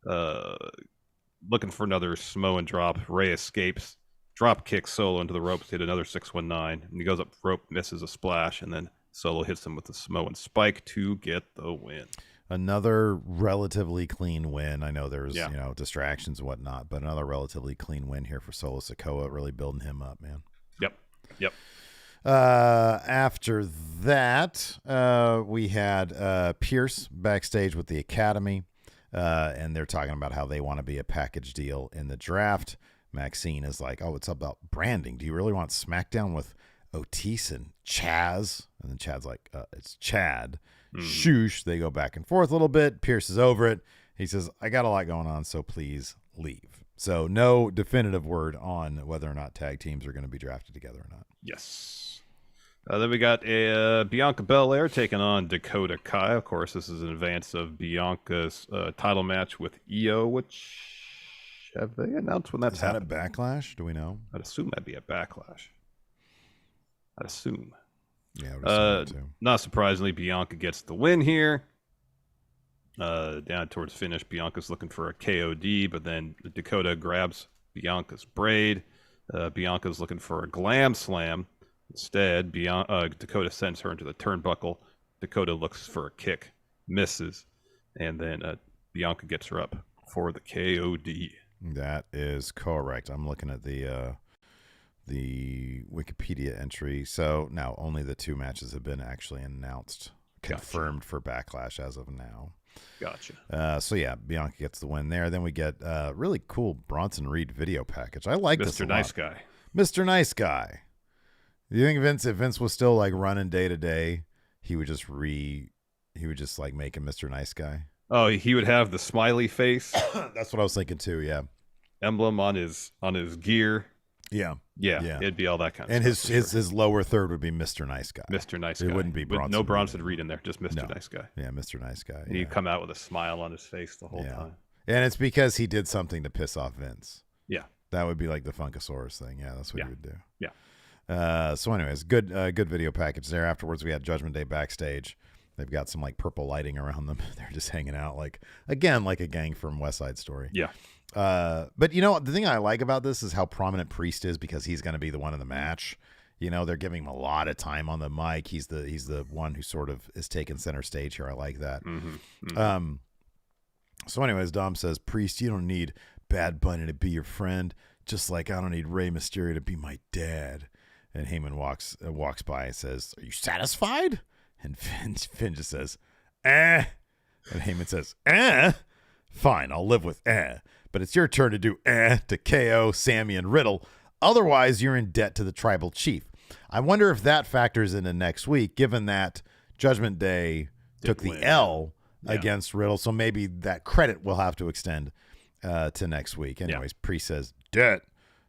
Looking for another Samoan drop. Ray escapes. Drop kicks Solo into the ropes. Hit another 619. And he goes up rope, misses a splash, and then Solo hits him with the Samoan spike to get the win. Another relatively clean win. I know there's distractions and whatnot, but another relatively clean win here for Solo Sikoa, really building him up, man. Yep. After that, we had Pierce backstage with the Academy, and they're talking about how they want to be a package deal in the draft. Maxine is like, oh, it's about branding. Do you really want SmackDown with Otis and Chaz? And then Chad's like, it's Chad. Shoosh. They go back and forth a little bit. Pierce is over it. He says, I got a lot going on, so please leave. So no definitive word on whether or not tag teams are going to be drafted together or not. Yes. Then we got a Bianca Belair taking on Dakota Kai. Of course, this is in advance of Bianca's title match with Io, which have they announced when that's happening? Is that a Backlash? Do we know? I'd assume that'd be a Backlash. I'd assume. Yeah, too. Not surprisingly, Bianca gets the win here. Down towards finish, Bianca's looking for a KOD, but then Dakota grabs Bianca's braid. Bianca's looking for a glam slam. Instead, Dakota sends her into the turnbuckle. Dakota looks for a kick, misses, and then Bianca gets her up for the KOD. That is correct. I'm looking at the Wikipedia entry. So now only the 2 matches have been actually announced, confirmed for Backlash as of now. Gotcha. So yeah, Bianca gets the win there. Then we get really cool Bronson Reed video package. I like this a lot. Mr. Nice Guy. Do you think if Vince was still like running day to day, he would just like make him Mr. Nice Guy? Oh, he would have the smiley face. That's what I was thinking too. Yeah. Emblem on his gear. Yeah. It'd be all that kind of and stuff. And his lower third would be Mr. Nice Guy. Mr. Nice Guy. It wouldn't be Bronson. No Bronson Reed in there, just Mr. Nice Guy. Yeah, Mr. Nice Guy. And he'd come out with a smile on his face the whole time. And it's because he did something to piss off Vince. Yeah. That would be like the Funkasaurus thing. Yeah, that's what he would do. Yeah. So anyways, good video package there. Afterwards, we had Judgment Day backstage. They've got some like purple lighting around them. They're just hanging out like a gang from West Side Story. Yeah. But you know, the thing I like about this is how prominent Priest is, because he's going to be the one in the match. You know, they're giving him a lot of time on the mic. He's the one who sort of is taking center stage here. I like that. So anyways, Dom says, Priest, you don't need Bad Bunny to be your friend, just like I don't need Rey Mysterio to be my dad. And Heyman walks by and says, are you satisfied? And Finn just says, eh. And Heyman says, eh? Fine, I'll live with eh. But it's your turn to do eh to KO, Sammy, and Riddle. Otherwise, you're in debt to the tribal chief. I wonder if that factors into next week, given that Judgment Day took the L against Riddle. So maybe that credit will have to extend to next week. Anyways, Priest says, debt?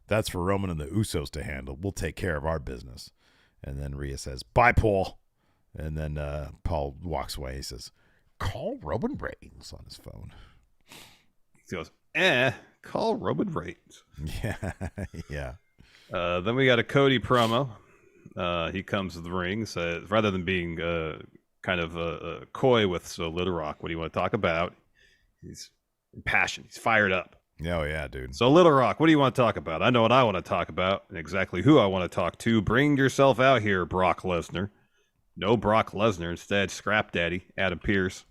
That's for Roman and the Usos to handle. We'll take care of our business. And then Rhea says, bye, Paul. And then Paul walks away. He says, call Roman Reigns on his phone. He goes, call Roman Reigns. Yeah. Then we got a Cody promo. He comes to the ring, says, rather than being kind of coy with Little Rock, what do you want to talk about? He's impassioned. He's fired up. Oh, yeah, dude. So, Little Rock, what do you want to talk about? I know what I want to talk about and exactly who I want to talk to. Bring yourself out here, Brock Lesnar. No Brock Lesnar. Instead, Scrap Daddy, Adam Pearce,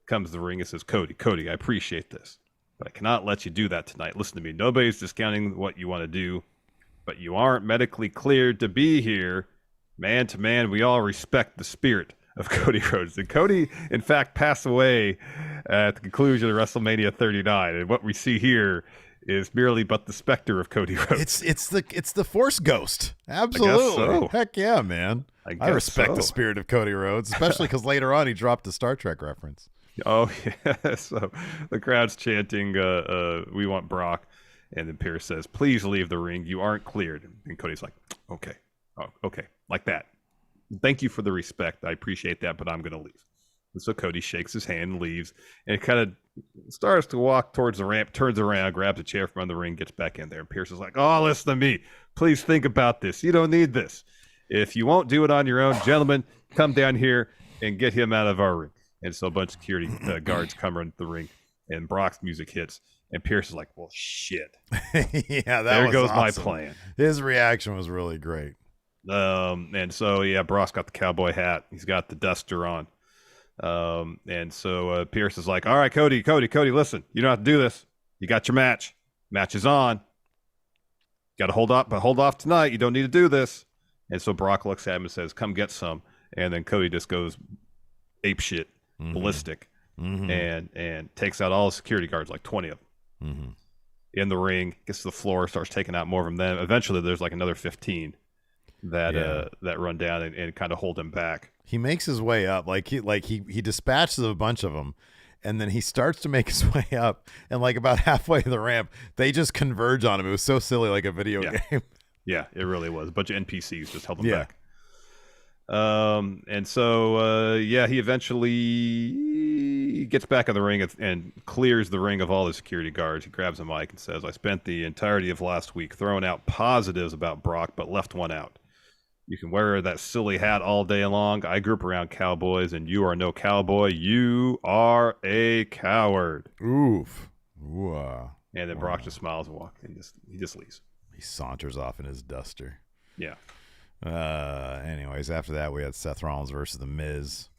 comes to the ring and says, Cody, I appreciate this, but I cannot let you do that tonight. Listen to me. Nobody's discounting what you want to do, but you aren't medically cleared to be here. Man to man, we all respect the spirit of Cody Rhodes. And Cody, in fact, passed away at the conclusion of WrestleMania 39. And what we see here is merely but the specter of Cody Rhodes. It's the Force ghost. Absolutely. So. Heck yeah, man. I respect the spirit of Cody Rhodes, especially because later on he dropped a Star Trek reference. Oh, yeah. So the crowd's chanting, we want Brock. And then Pierce says, "Please leave the ring. You aren't cleared." And Cody's like, "Okay. Oh, okay. Like that. Thank you for the respect. I appreciate that, but I'm going to leave." And so Cody shakes his hand and leaves, and it kind of starts to walk towards the ramp, turns around, grabs a chair from under the ring, gets back in there. And Pierce is like, "Oh, listen to me. Please think about this. You don't need this. If you won't do it on your own, gentlemen, come down here and get him out of our ring." And so a bunch of security guards come into the ring, and Brock's music hits. And Pierce is like, "Well, shit." Yeah, there goes awesome. my plan. His reaction was really great. And so, yeah, Brock's got the cowboy hat. He's got the duster on. And so Pierce is like, "All right, Cody, listen, you don't have to do this. You got your match. Match is on. Got to hold off tonight. You don't need to do this." And so Brock looks at him and says, "Come get some." And then Cody just goes apeshit, ballistic, and takes out all the security guards, like 20 of them. In the ring, gets to the floor, starts taking out more of them. Then eventually there's like another 15 that run down and kind of hold him back. He makes his way up, he dispatches a bunch of them, and then he starts to make his way up, and like about halfway the ramp, they just converge on him. It was so silly, like a video game. Yeah, it really was. A bunch of NPCs just held him back. And so he eventually gets back in the ring and clears the ring of all the security guards. He grabs a mic and says, "I spent the entirety of last week throwing out positives about Brock, but left one out. You can wear that silly hat all day long. I grew up around cowboys, and you are no cowboy. You are a coward." Oof. And then Brock just smiles and walks. He just leaves. He saunters off in his duster. Yeah. Anyways, after that, we had Seth Rollins versus The Miz.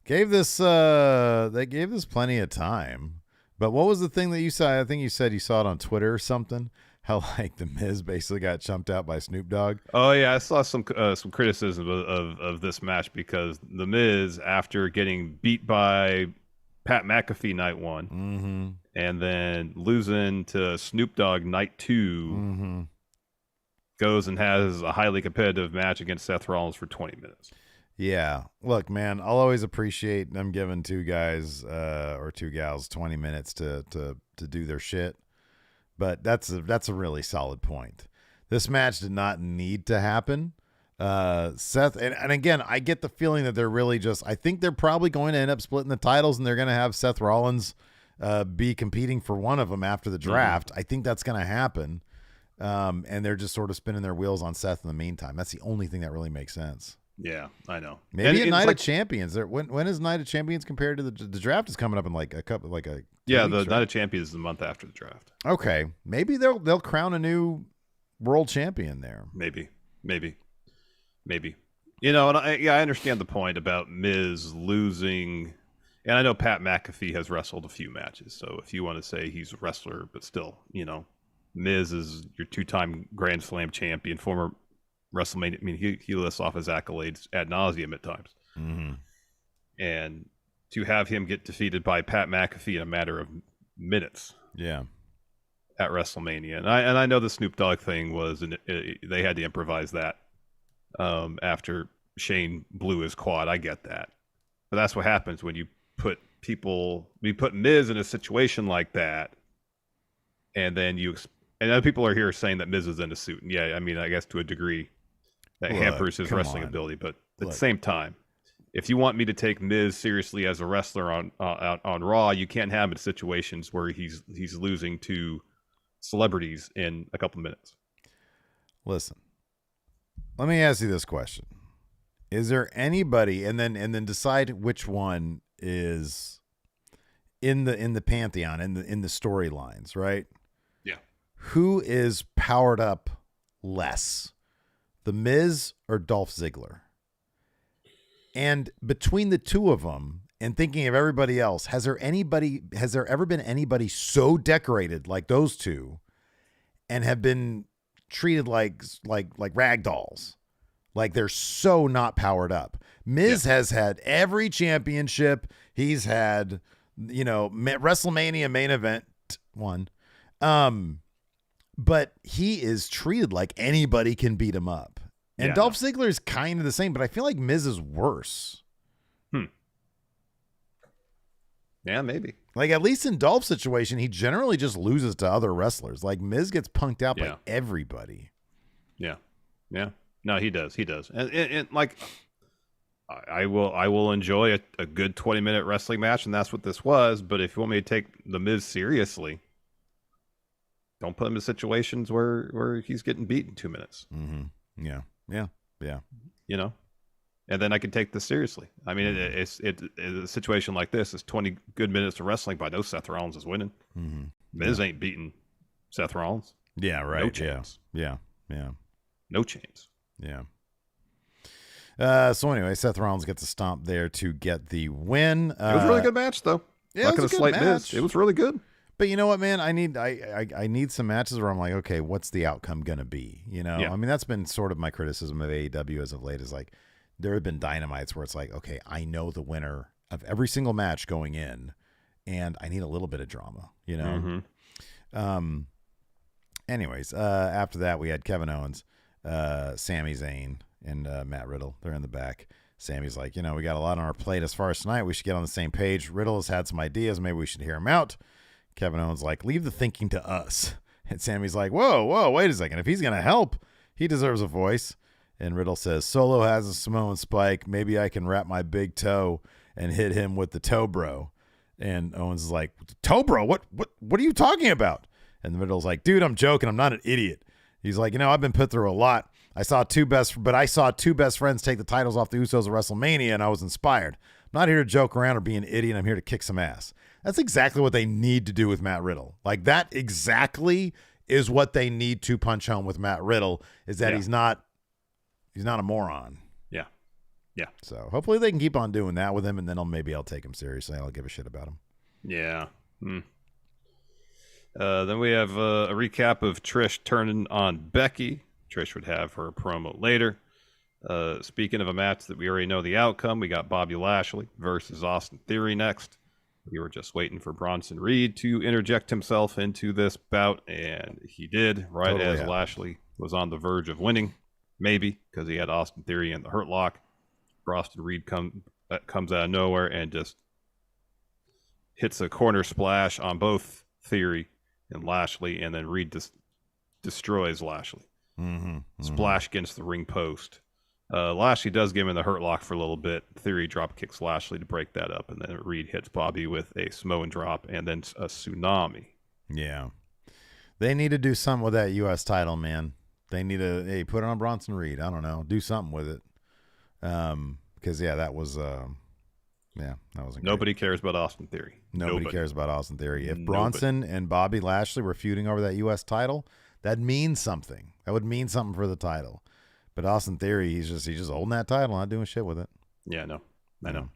They gave this plenty of time. But what was the thing that you saw? I think you said you saw it on Twitter or something. How like The Miz basically got chumped out by Snoop Dogg. Oh yeah, I saw some criticism of this match because The Miz, after getting beat by Pat McAfee night 1, and then losing to Snoop Dogg night 2, goes and has a highly competitive match against Seth Rollins for 20 minutes. Yeah. Look, man, I'll always appreciate them giving two guys or two gals 20 minutes to do their shit. But that's a really solid point. This match did not need to happen. Seth, and again, I get the feeling that they're really just, I think they're probably going to end up splitting the titles, and they're going to have Seth Rollins be competing for one of them after the draft. I think that's going to happen. And they're just sort of spinning their wheels on Seth in the meantime. That's the only thing that really makes sense. Yeah, I know. Maybe a Night of Champions. When is Night of Champions compared to the draft? Is coming up in like a couple, the weeks, right? Night of Champions is the month after the draft. Okay, maybe they'll crown a new world champion there. Maybe. You know, and I understand the point about Miz losing, and I know Pat McAfee has wrestled a few matches. So if you want to say he's a wrestler, but still, you know, Miz is your 2-time Grand Slam champion, former WrestleMania. I mean, he lists off his accolades ad nauseum at times. And to have him get defeated by Pat McAfee in a matter of minutes, at WrestleMania, and I know the Snoop Dogg thing was, they had to improvise that after Shane blew his quad. I get that, but that's what happens when you put Miz in a situation like that, and then and other people are here saying that Miz is in a suit. And yeah, I mean, I guess to a degree that hampers his wrestling ability. But at the same time, if you want me to take Miz seriously as a wrestler on Raw, you can't have him in situations where he's losing to celebrities in a couple minutes. Listen, let me ask you this question: is there anybody, and then decide which one is in the pantheon, in the storylines, right? Who is powered up less, The Miz or Dolph Ziggler? And between the two of them, and thinking of everybody else, has there ever been anybody so decorated like those two, and have been treated like rag dolls, like they're so not powered up? Miz has had every championship. He's had, WrestleMania main event one. But he is treated like anybody can beat him up. And Dolph Ziggler is kind of the same, but I feel like Miz is worse. Yeah, maybe. Like, at least in Dolph's situation, he generally just loses to other wrestlers. Like, Miz gets punked out by everybody. Yeah. No, he does. And like, I will enjoy a good 20-minute wrestling match, and that's what this was. But if you want me to take the Miz seriously, don't put him in situations where he's getting beat in 2 minutes. Mm-hmm. Yeah. You know, and then I can take this seriously. I mean, it's a situation like this is 20 good minutes of wrestling, but I know Seth Rollins is winning. Mm-hmm. Miz ain't beating Seth Rollins. Yeah, right. No chance. Yeah. No chance. Yeah. So anyway, Seth Rollins gets a stomp there to get the win. It was a really good match, though. Yeah, Not going to slight Miz. It was really good. But you know what, man? I need some matches where I'm like, okay, what's the outcome gonna be? You know, I mean, that's been sort of my criticism of AEW as of late. Is like there have been dynamites where it's like, okay, I know the winner of every single match going in, and I need a little bit of drama. You know. Mm-hmm. Anyways, after that we had Kevin Owens, Sami Zayn, and Matt Riddle. They're in the back. Sammy's like, you know, we got a lot on our plate as far as tonight. We should get on the same page. Riddle has had some ideas. Maybe we should hear him out. Kevin Owens like, leave the thinking to us. And Sammy's like, whoa, wait a second. If he's going to help, he deserves a voice. And Riddle says, Solo has a Samoan spike. Maybe I can wrap my big toe and hit him with the toe bro. And Owens is like, toe bro? What are you talking about? And Riddle's like, dude, I'm joking. I'm not an idiot. He's like, you know, I've been put through a lot. I saw two best friends take the titles off the Usos at WrestleMania, and I was inspired. I'm not here to joke around or be an idiot. I'm here to kick some ass. That's exactly what they need to do with Matt Riddle. Like, that exactly is what they need to punch home with Matt Riddle, is that he's not a moron. Yeah. So hopefully they can keep on doing that with him, and then maybe I'll take him seriously. I'll give a shit about him. Yeah. Then we have a recap of Trish turning on Becky. Trish would have her promo later. Speaking of a match that we already know the outcome, we got Bobby Lashley versus Austin Theory next. We were just waiting for Bronson Reed to interject himself into this bout, and he did, as Lashley was on the verge of winning, maybe, because he had Austin Theory in the Hurt Lock. Bronson Reed comes out of nowhere and just hits a corner splash on both Theory and Lashley, and then Reed destroys Lashley. Splash against the ring post. Lashley does give him the Hurt Lock for a little bit. Theory drop kicks Lashley to break that up, and then Reed hits Bobby with a Samoan drop and then a tsunami. Yeah. They need to do something with that U.S. title, man. They need to put it on Bronson Reed. I don't know. Do something with it. Because, that was that wasn't Nobody cares about Austin Theory. Nobody cares about Austin Theory. If Bronson and Bobby Lashley were feuding over that U.S. title, that means something. That would mean something for the title. But Austin Theory, he's just holding that title, not doing shit with it. Yeah, no. I know.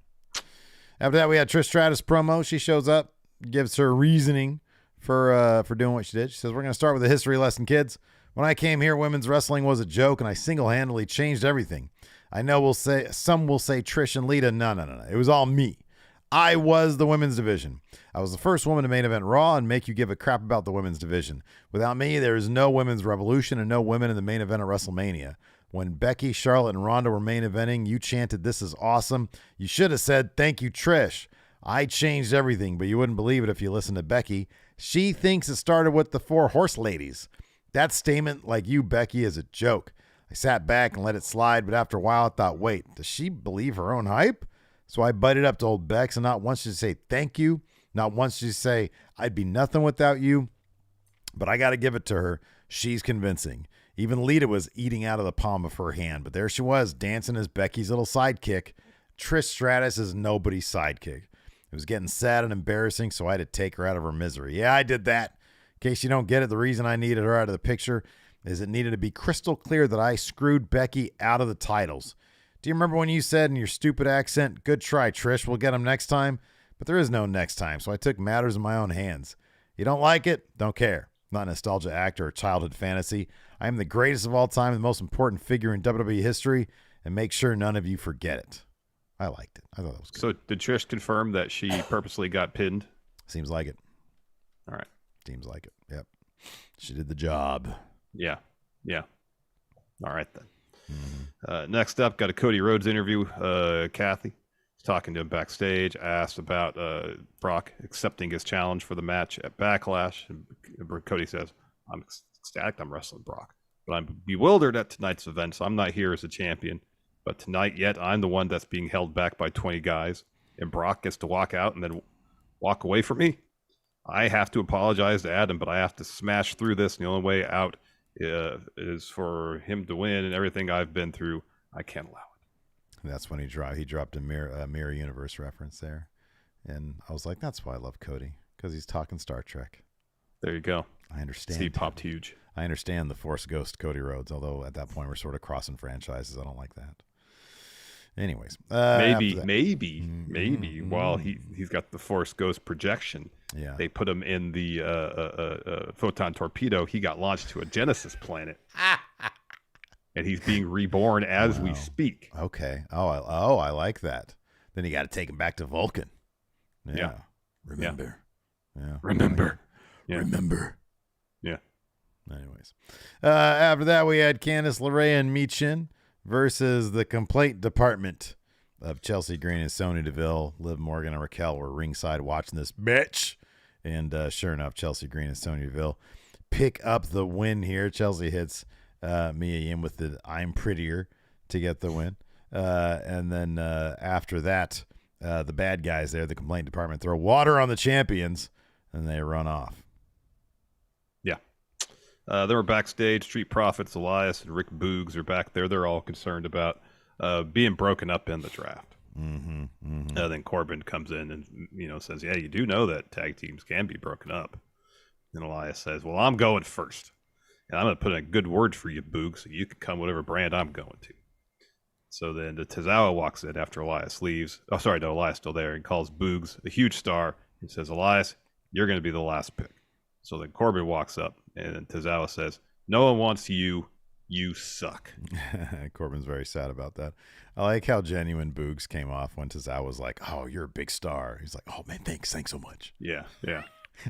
After that, we had Trish Stratus promo. She shows up, gives her reasoning for doing what she did. She says, we're going to start with a history lesson, kids. When I came here, women's wrestling was a joke, and I single-handedly changed everything. I know some will say Trish and Lita. No. It was all me. I was the women's division. I was the first woman to main event Raw and make you give a crap about the women's division. Without me, there is no women's revolution and no women in the main event of WrestleMania. When Becky, Charlotte, and Ronda were main eventing, you chanted, "This is awesome." You should have said, "Thank you, Trish." I changed everything, but you wouldn't believe it if you listened to Becky. She thinks it started with the 4 horse ladies. That statement, like you, Becky, is a joke. I sat back and let it slide, but after a while I thought, wait, does she believe her own hype? So I butted up to old Bex, and not once did she say thank you. Not once did she say, I'd be nothing without you. But I got to give it to her. She's convincing. Even Lita was eating out of the palm of her hand, but there she was, dancing as Becky's little sidekick. Trish Stratus is nobody's sidekick. It was getting sad and embarrassing, so I had to take her out of her misery. Yeah, I did that. In case you don't get it, the reason I needed her out of the picture is it needed to be crystal clear that I screwed Becky out of the titles. Do you remember when you said in your stupid accent, "Good try, Trish, we'll get him next time"? But there is no next time, so I took matters in my own hands. You don't like it? Don't care. I'm not a nostalgia actor or childhood fantasy. I am the greatest of all time, the most important figure in WWE history, and make sure none of you forget it. I liked it. I thought that was good. So did Trish confirm that she purposely got pinned? Seems like it. All right. Seems like it. Yep. She did the job. Yeah. All right, then. Next up, got a Cody Rhodes interview. Kathy talking to him backstage, asked about Brock accepting his challenge for the match at Backlash. And Cody says, I'm ecstatic I'm wrestling Brock, but I'm bewildered at tonight's event, so I'm not here as a champion. But tonight, yet, I'm the one that's being held back by 20 guys, and Brock gets to walk out and then walk away from me. I have to apologize to Adam, but I have to smash through this, and the only way out is for him to win, and everything I've been through, I can't allow it. That's when he dropped a mirror universe reference there, and I was like, that's why I love Cody, because he's talking Star Trek. There you go. I understand. Steve popped huge. I understand the Force Ghost Cody Rhodes, although at that point we're sort of crossing franchises. I don't like that. Anyways, maybe while he's got the Force Ghost projection, they put him in the photon torpedo. He got launched to a Genesis planet, and he's being reborn as we speak. Okay. I like that. Then you got to take him back to Vulcan. Yeah. Remember. Yeah. Remember. Yeah. Anyways, after that we had Candice LeRae and Michin versus the complaint department of Chelsea Green and Sonya Deville. Liv Morgan and Raquel were ringside watching this bitch. And sure enough, Chelsea Green and Sonya Deville pick up the win here. Chelsea hits Mia Yim with the I'm Prettier to get the win. And then after that, the bad guys there, the complaint department, throw water on the champions, and they run off. Yeah. They were backstage. Street Profits, Elias, and Rick Boogs are back there. They're all concerned about being broken up in the draft. Then Corbin comes in and says, yeah, you do know that tag teams can be broken up. And Elias says, well, I'm going first. And I'm going to put in a good word for you, Boogs, so you can come whatever brand I'm going to. So then the Tozawa walks in after Elias leaves. Oh, sorry, no, Elias still there, and calls Boogs a huge star and says, Elias, you're going to be the last pick. So then Corbin walks up, and then Tozawa says, no one wants you. You suck. Corbin's very sad about that. I like how genuine Boogs came off when Tozawa was like, oh, you're a big star. He's like, oh, man, thanks so much. Yeah.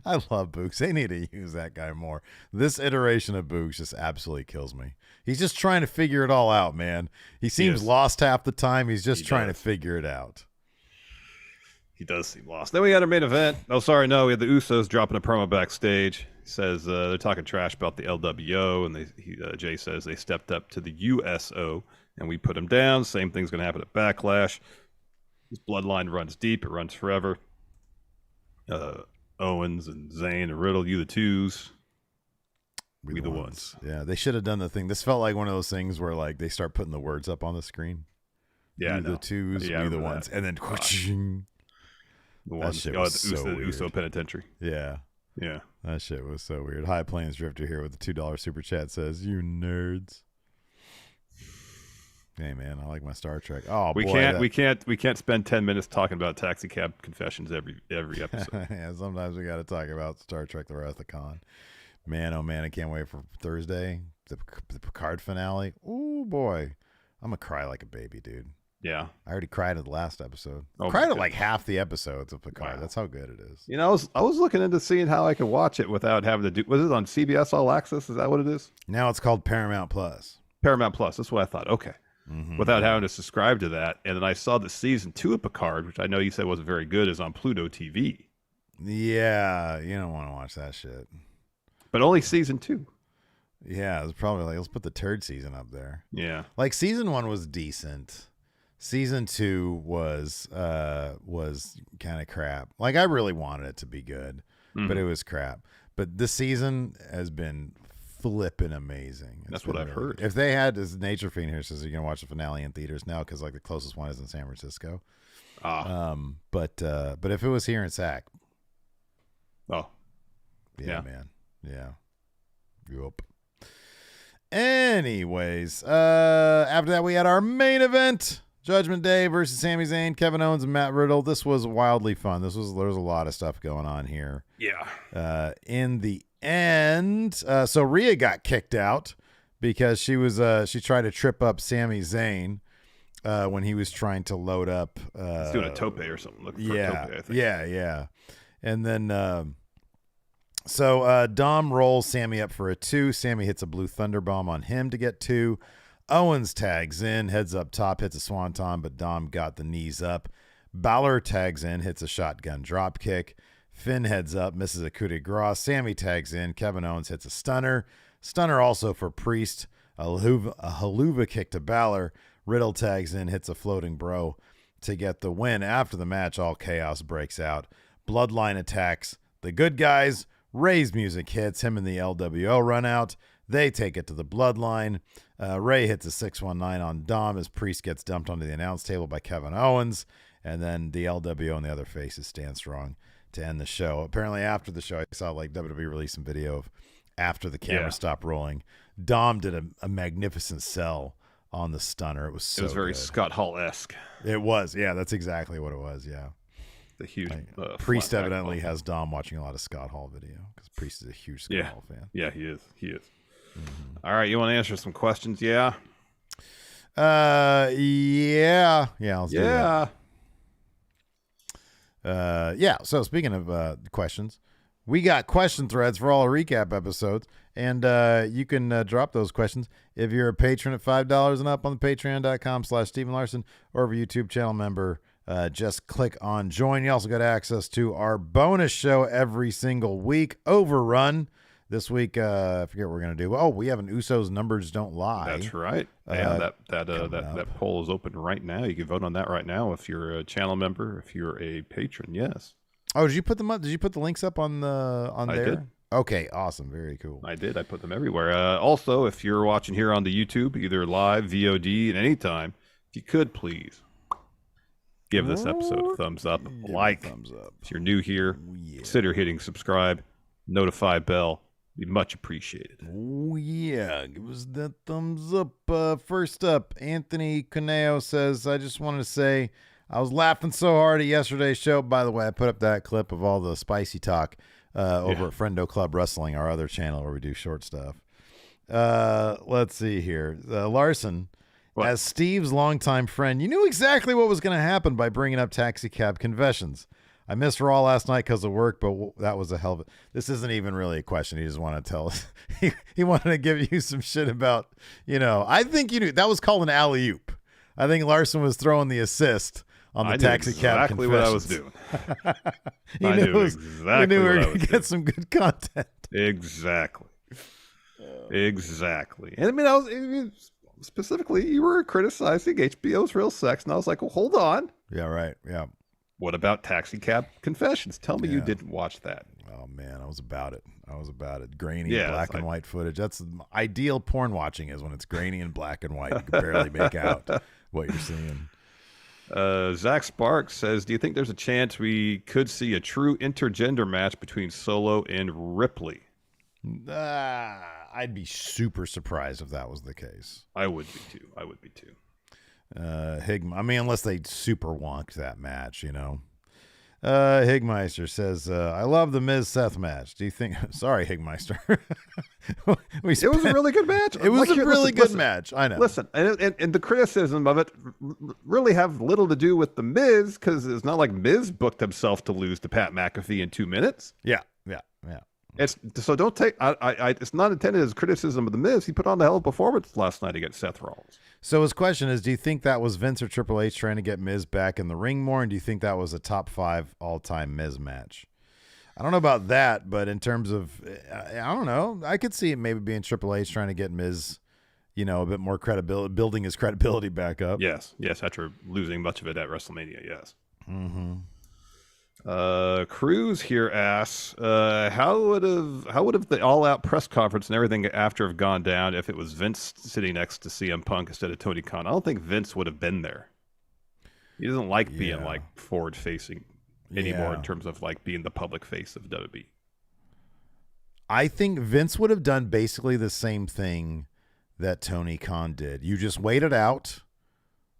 I love Boogs. They need to use that guy more. This iteration of Boogs just absolutely kills me. He's just trying to figure it all out, man. He seems lost half the time. He's just trying to figure it out. He does seem lost. Then we had our main event. We had the Usos dropping a promo backstage. He says they're talking trash about the LWO, and Jay says they stepped up to the USO, and we put them down. Same thing's going to happen at Backlash. This bloodline runs deep. It runs forever. Owens and Zayn and Riddle, you the twos. We the ones. Yeah, they should have done the thing. This felt like one of those things where like they start putting the words up on the screen. Yeah, the twos, we the ones. And then the ones. Shit was so the weird. Uso Penitentiary. Yeah. That shit was so weird. High Plains Drifter here with the $2 super chat says, you nerds. Hey man, I like my Star Trek. Oh, we can't spend 10 minutes talking about Taxi Cab Confessions every episode. Yeah, sometimes we got to talk about Star Trek: The Wrath of Khan. Man, oh man, I can't wait for Thursday, the Picard finale. Oh boy, I'm gonna cry like a baby, dude. Yeah, I already cried at the last episode. Oh, cried at like half the episodes of Picard. Wow. That's how good it is. I was looking into seeing how I could watch it without having to do. Was it on CBS All Access? Is that what it is? Now it's called Paramount Plus. Paramount Plus. That's what I thought. Okay. Without having to subscribe to that. And then I saw the season 2 of Picard, which I know you said wasn't very good, is on Pluto TV. Yeah, you don't want to watch that shit. But only season 2. Yeah, it's probably like, let's put the turd season up there. Yeah. Like season 1 was decent. Season 2 was kind of crap. Like I really wanted it to be good, but it was crap. But this season has been flipping amazing. That's what I've heard. If they had this Nature Fiend here says you're gonna watch the finale in theaters now because like the closest one is in San Francisco. But if it was here in Sac, man, yup. Anyways, after that we had our main event: Judgment Day versus Sami Zayn, Kevin Owens, and Matt Riddle. This was wildly fun. There was a lot of stuff going on here. Yeah. In the end, so Rhea got kicked out because she tried to trip up Sami Zayn when he was trying to load up. He's doing a tope or something. Looking for a tope, I think. Yeah. And then so Dom rolls Sammy up for a 2. Sammy hits a blue thunder bomb on him to get 2. Owens tags in, heads up top, hits a swanton, but Dom got the knees up. Balor tags in, hits a shotgun drop kick. Finn heads up, misses a coup de grace. Sammy tags in. Kevin Owens hits a stunner. Stunner also for Priest. A haluva kick to Balor. Riddle tags in, hits a floating bro to get the win. After the match, all chaos breaks out. Bloodline attacks the good guys. Ray's music hits. Him and the LWO run out. They take it to the Bloodline. Ray hits a 619 on Dom as Priest gets dumped onto the announce table by Kevin Owens. And then the LWO and the other faces stand strong to end the show. Apparently after the show, I saw like WWE release some video of after the camera stopped rolling. Dom did a magnificent sell on the stunner. It was so It was very good. Scott Hall-esque. It was. Yeah, that's exactly what it was. Yeah. The huge Priest evidently has Dom watching a lot of Scott Hall video because Priest is a huge Scott Hall fan. Yeah, he is. All right, you want to answer some questions? Yeah. Yeah. Let's do that. So speaking of questions, we got question threads for all our recap episodes, and you can drop those questions if you're a patron at $5 and up on the patreon.com/Stephen Larson, or if a YouTube channel member, just click on join. You also got access to our bonus show every single week, Overrun. This week, I forget what we're going to do. Oh, we have an Usos Numbers Don't Lie. That's right. Yeah, that poll is open right now. You can vote on that right now if you're a channel member, if you're a patron. Yes. Oh, did you put them up? Did you put the links up on there? I did. Okay, awesome. Very cool. I did. I put them everywhere. Also, if you're watching here on the YouTube, either live, VOD, at any time, if you could please give this episode a thumbs up, thumbs up. If you're new here, consider hitting subscribe, notify bell. Be much appreciated. Oh, yeah. Give us that thumbs up. First up, Anthony Caneo says, I just wanted to say I was laughing so hard at yesterday's show. By the way, I put up that clip of all the spicy talk over at Friendo Club Wrestling, our other channel where we do short stuff. Let's see here. Larson, as Steve's longtime friend, you knew exactly what was going to happen by bringing up Taxi Cab Confessions. I missed Raw last night because of work, but that was a hell of a... This isn't even really a question. He just wanted to tell us. He wanted to give you some shit about, I think you knew. That was called an alley-oop. I think Larson was throwing the assist on the Taxi Cab Confessions. Exactly what I was doing. I knew we were going to get some good content. Exactly. And I mean, specifically, you were criticizing HBO's Real Sex, and I was like, well, hold on. Yeah, right. Yeah. What about Taxi Cab Confessions? Tell me you didn't watch that. Oh, man, I was about it. Grainy black and white footage. That's ideal porn watching is when it's grainy and black and white. You can barely make out what you're seeing. Zach Sparks says, do you think there's a chance we could see a true intergender match between Solo and Ripley? I'd be super surprised if that was the case. I would be too. I mean, unless they super wonked that match, Higmeister says, I love the Miz Seth match. Do you think? Sorry, Higmeister. It was a really good match. It was a really good match. I know. Listen, and the criticism of it really have little to do with the Miz, because it's not like Miz booked himself to lose to Pat McAfee in 2 minutes. Yeah. So don't take. It's not intended as criticism of the Miz. He put on the hell of a performance last night against Seth Rollins. So his question is, do you think that was Vince or Triple H trying to get Miz back in the ring more? And do you think that was a top 5 all-time Miz match? I don't know about that, but in terms of, I don't know. I could see it maybe being Triple H trying to get Miz, a bit more credibility, building his credibility back up. Yes, after losing much of it at WrestleMania, yes. Mm-hmm. Cruz here asks, how would have the all-out press conference and everything after have gone down if it was Vince sitting next to CM Punk instead of Tony Khan? I don't think Vince would have been there. He doesn't like being forward-facing anymore in terms of being the public face of WWE. I think Vince would have done basically the same thing that Tony Khan did. You just wait it out,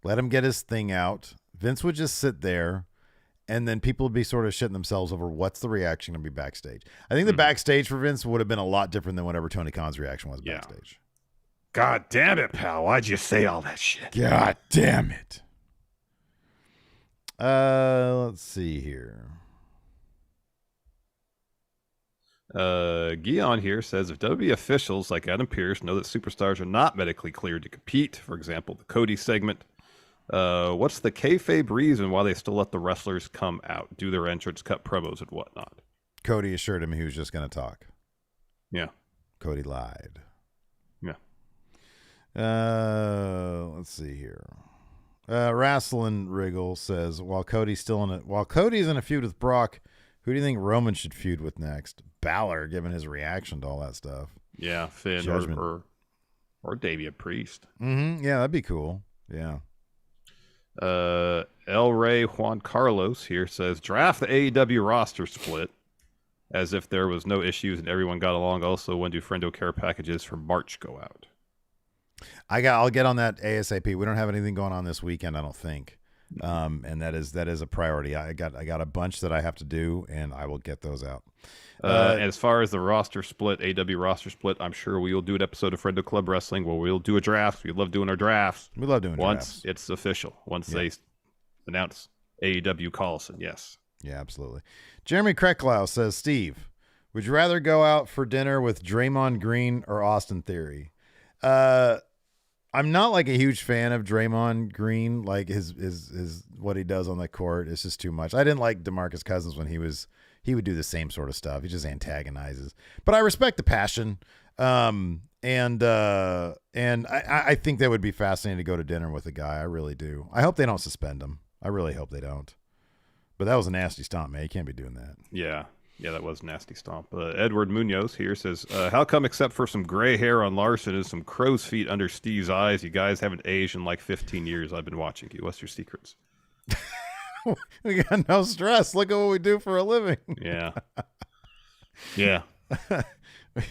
let him get his thing out. Vince would just sit there. And then people would be sort of shitting themselves over what's the reaction going to be backstage. I think the backstage for Vince would have been a lot different than whatever Tony Khan's reaction was backstage. God damn it, pal. Why'd you say all that shit? God damn it. Let's see here. Guion here says, if WWE officials like Adam Pearce know that superstars are not medically cleared to compete, for example, the Cody segment, What's the kayfabe reason why they still let the wrestlers come out, do their entrance, cut promos, and whatnot? Cody assured him he was just going to talk. Yeah. Cody lied. Yeah. Let's see here. Wrestling Wriggle says, while Cody's in a feud with Brock, who do you think Roman should feud with next? Balor, given his reaction to all that stuff. Yeah, Finn or Damian Priest. Mm-hmm. Yeah, that'd be cool. Yeah. El Rey Juan Carlos here says, draft the AEW roster split as if there was no issues and everyone got along. Also, when do Friendo care packages for March go out? I'll get on that ASAP. We don't have anything going on this weekend, I don't think. And that is a priority. I got a bunch that I have to do, and I will get those out. As far as the roster split, AW roster split, I'm sure we will do an episode of Friendo Club Wrestling where we'll do a draft. We love doing our drafts. We love doing once drafts. It's official. Once they announce AEW Collison, yes. Yeah, absolutely. Jeremy Krecklau says, Steve, would you rather go out for dinner with Draymond Green or Austin Theory? I'm not like a huge fan of Draymond Green. Like his what he does on the court is just too much. I didn't like DeMarcus Cousins when he would do the same sort of stuff. He just antagonizes. But I respect the passion. And I think that would be fascinating to go to dinner with a guy. I really do. I hope they don't suspend him. I really hope they don't. But that was a nasty stomp, man. You can't be doing that. Yeah, that was a nasty stomp. Edward Munoz here says, how come except for some gray hair on Larson and some crow's feet under Steve's eyes, you guys haven't aged in like 15 years I've been watching you? What's your secrets? We got no stress. Look at what we do for a living. Yeah. Yeah.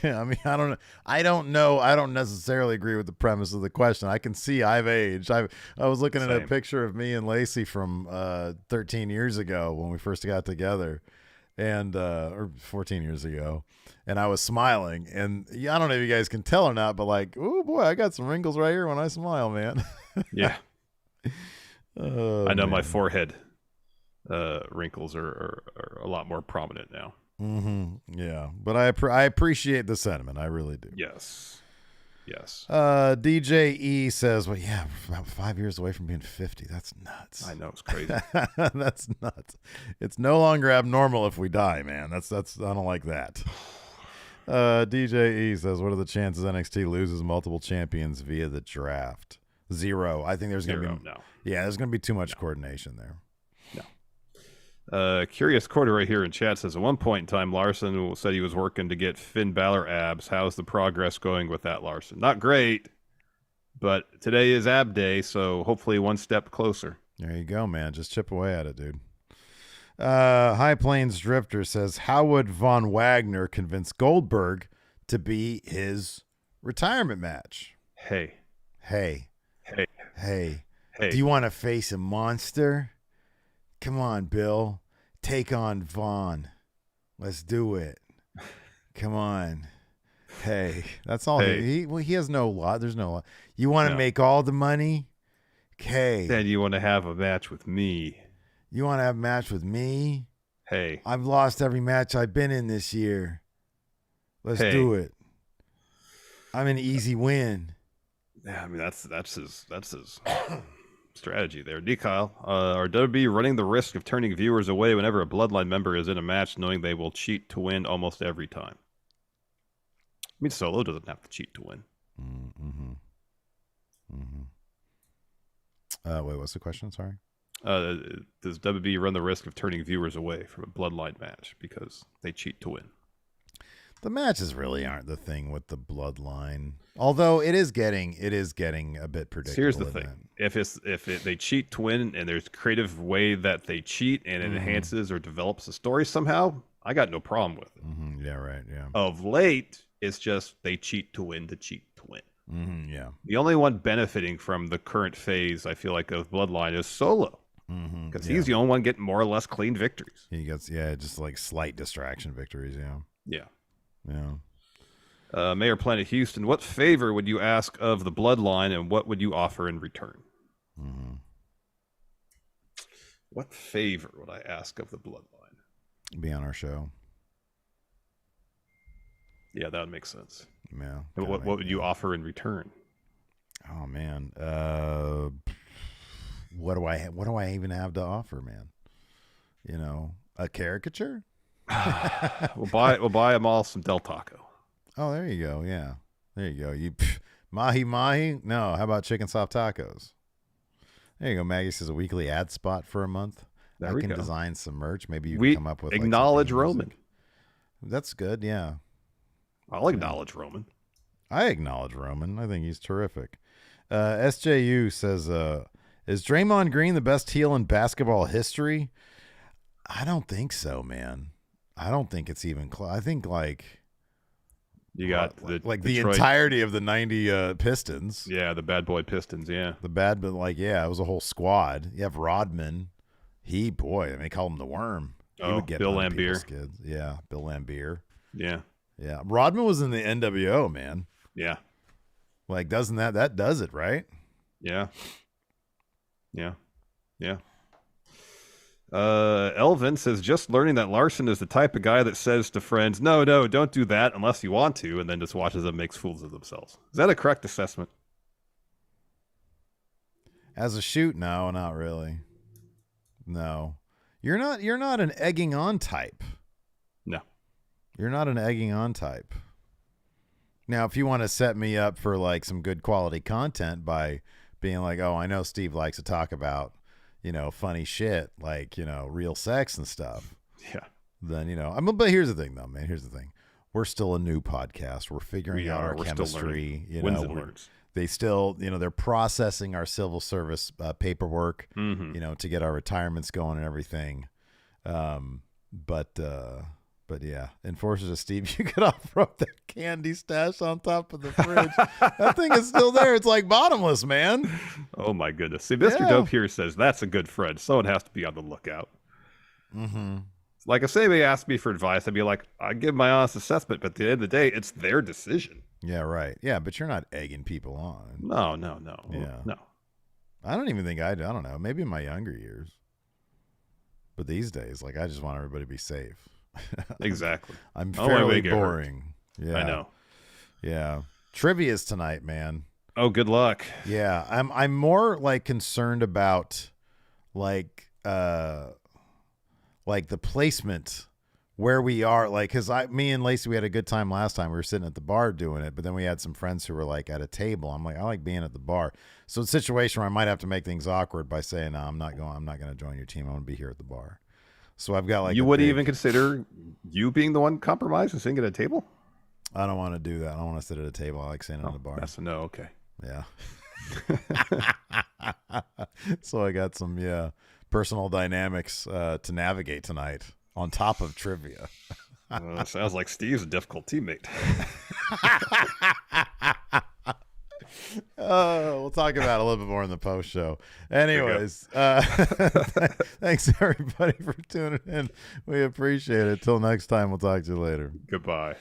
I mean, I don't know. I don't necessarily agree with the premise of the question. I can see I've aged. I was looking at a picture of me and Lacey from 13 years ago when we first got together, and or 14 years ago, and I was smiling. And I don't know if you guys can tell or not, but like, oh boy, I got some wrinkles right here when I smile, man. Yeah. Oh, I know man. my forehead wrinkles are a lot more prominent now. Mm-hmm. Yeah, but I appreciate the sentiment. I really do. Yes. DJ E says, well, yeah, we're about 5 years away from being 50. That's nuts. I know, it's crazy. That's nuts. It's no longer abnormal if we die, man. That's I don't like that. DJ E says, what are the chances NXT loses multiple champions via the draft? 0. I think there's going to be no. Yeah, there's going to be too much coordination there. Curious Quarter right here in chat says, at one point in time, Larson said he was working to get Finn Balor abs. How's the progress going with that, Larson? Not great, but today is ab day, so hopefully one step closer. There you go, man. Just chip away at it, dude. High Plains Drifter says, how would Von Wagner convince Goldberg to be his retirement match? Hey. Do you want to face a monster? Come on, Bill. Take on Vaughn. Let's do it. Come on. Hey, that's all. Hey. He has no lot. There's no lot. You want to make all the money? Okay. Then you want to have a match with me. You want to have a match with me? Hey. I've lost every match I've been in this year. Let's do it. I'm an easy win. Yeah, I mean that's his strategy there. Dekyle, are WWE running the risk of turning viewers away whenever a Bloodline member is in a match, knowing they will cheat to win almost every time? I mean, Solo doesn't have to cheat to win. Wait, what's the question? Sorry. Does WWE run the risk of turning viewers away from a Bloodline match because they cheat to win? The matches really aren't the thing with the Bloodline, although it is getting a bit predictable. Here's the thing: if they cheat to win, and there's a creative way that they cheat, and it enhances or develops the story somehow, I got no problem with it. Yeah, right. Yeah. Of late, it's just they cheat to win to cheat to win. Yeah. The only one benefiting from the current phase, I feel like, of Bloodline is Solo, because he's the only one getting more or less clean victories. He gets just like slight distraction victories. Yeah. Mayor Planet Houston, what favor would you ask of the Bloodline, and what would you offer in return? What favor would I ask of the Bloodline? Be on our show. Yeah, that would make sense. Yeah. What would you offer in return? Oh man, what do I even have to offer, man? You know, a caricature? We'll buy them all some Del Taco. Oh, there you go. Yeah. There you go. Mahi mahi? No, how about chicken soft tacos? There you go. Maggie says a weekly ad spot for a month. There I we can go. design some merch. Maybe you can come up with acknowledge Roman. That's good, yeah. I'll acknowledge Roman. I acknowledge Roman. I think he's terrific. SJU says, is Draymond Green the best heel in basketball history? I don't think so, man. I don't think it's even close. I think you got the entirety of the 90 Pistons. Yeah, the bad boy Pistons, yeah. But it was a whole squad. You have Rodman. They call him the Worm. He would get Bill Laimbeer. Kids. Yeah, Bill Laimbeer. Yeah. Yeah. Rodman was in the NWO, man. Yeah. Doesn't that does it, right? Yeah. Yeah. Yeah. Elvin says, just learning that Larson is the type of guy that says to friends, no, don't do that unless you want to, and then just watches them make fools of themselves. Is that a correct assessment? As a shoot, no, not really. No. You're not an egging on type. No. You're not an egging on type. Now, if you want to set me up for some good quality content by being like, oh, I know Steve likes to talk about, funny shit, real sex and stuff. Yeah. Then, but here's the thing though, man. Here's the thing. We're still a new podcast. We're figuring out our chemistry. They still, they're processing our civil service paperwork, to get our retirements going and everything. But yeah, Enforcers of Steve, you could offer up that candy stash on top of the fridge. That thing is still there. It's bottomless, man. Oh my goodness. See, Mr. Dope here says that's a good friend. Someone has to be on the lookout. Mm-hmm. If somebody asked me for advice, I'd be like, I give my honest assessment, but at the end of the day, it's their decision. Yeah, right. Yeah, but you're not egging people on. No. Yeah. No. I don't even think I don't know. Maybe in my younger years. But these days, I just want everybody to be safe. Exactly. I'm fairly boring. Yeah. I know. Yeah. Trivia's tonight, man. Oh, good luck. Yeah. I'm more concerned about the placement where we are, because me and Lacey, we had a good time last time. We were sitting at the bar doing it, but then we had some friends who were at a table. I'm I like being at the bar. So it's a situation where I might have to make things awkward by saying, no, I'm not going to join your team. I want to be here at the bar. So I've got you wouldn't even consider you being the one compromised and sitting at a table? I don't want to do that. I don't want to sit at a table. I like sitting at the bar. That's a no. Okay. Yeah. So I got some, personal dynamics to navigate tonight on top of trivia. Sounds like Steve's a difficult teammate. We'll talk about it a little bit more in the post show. Anyways, thanks everybody for tuning in. We appreciate it. Till next time, we'll talk to you later. Goodbye.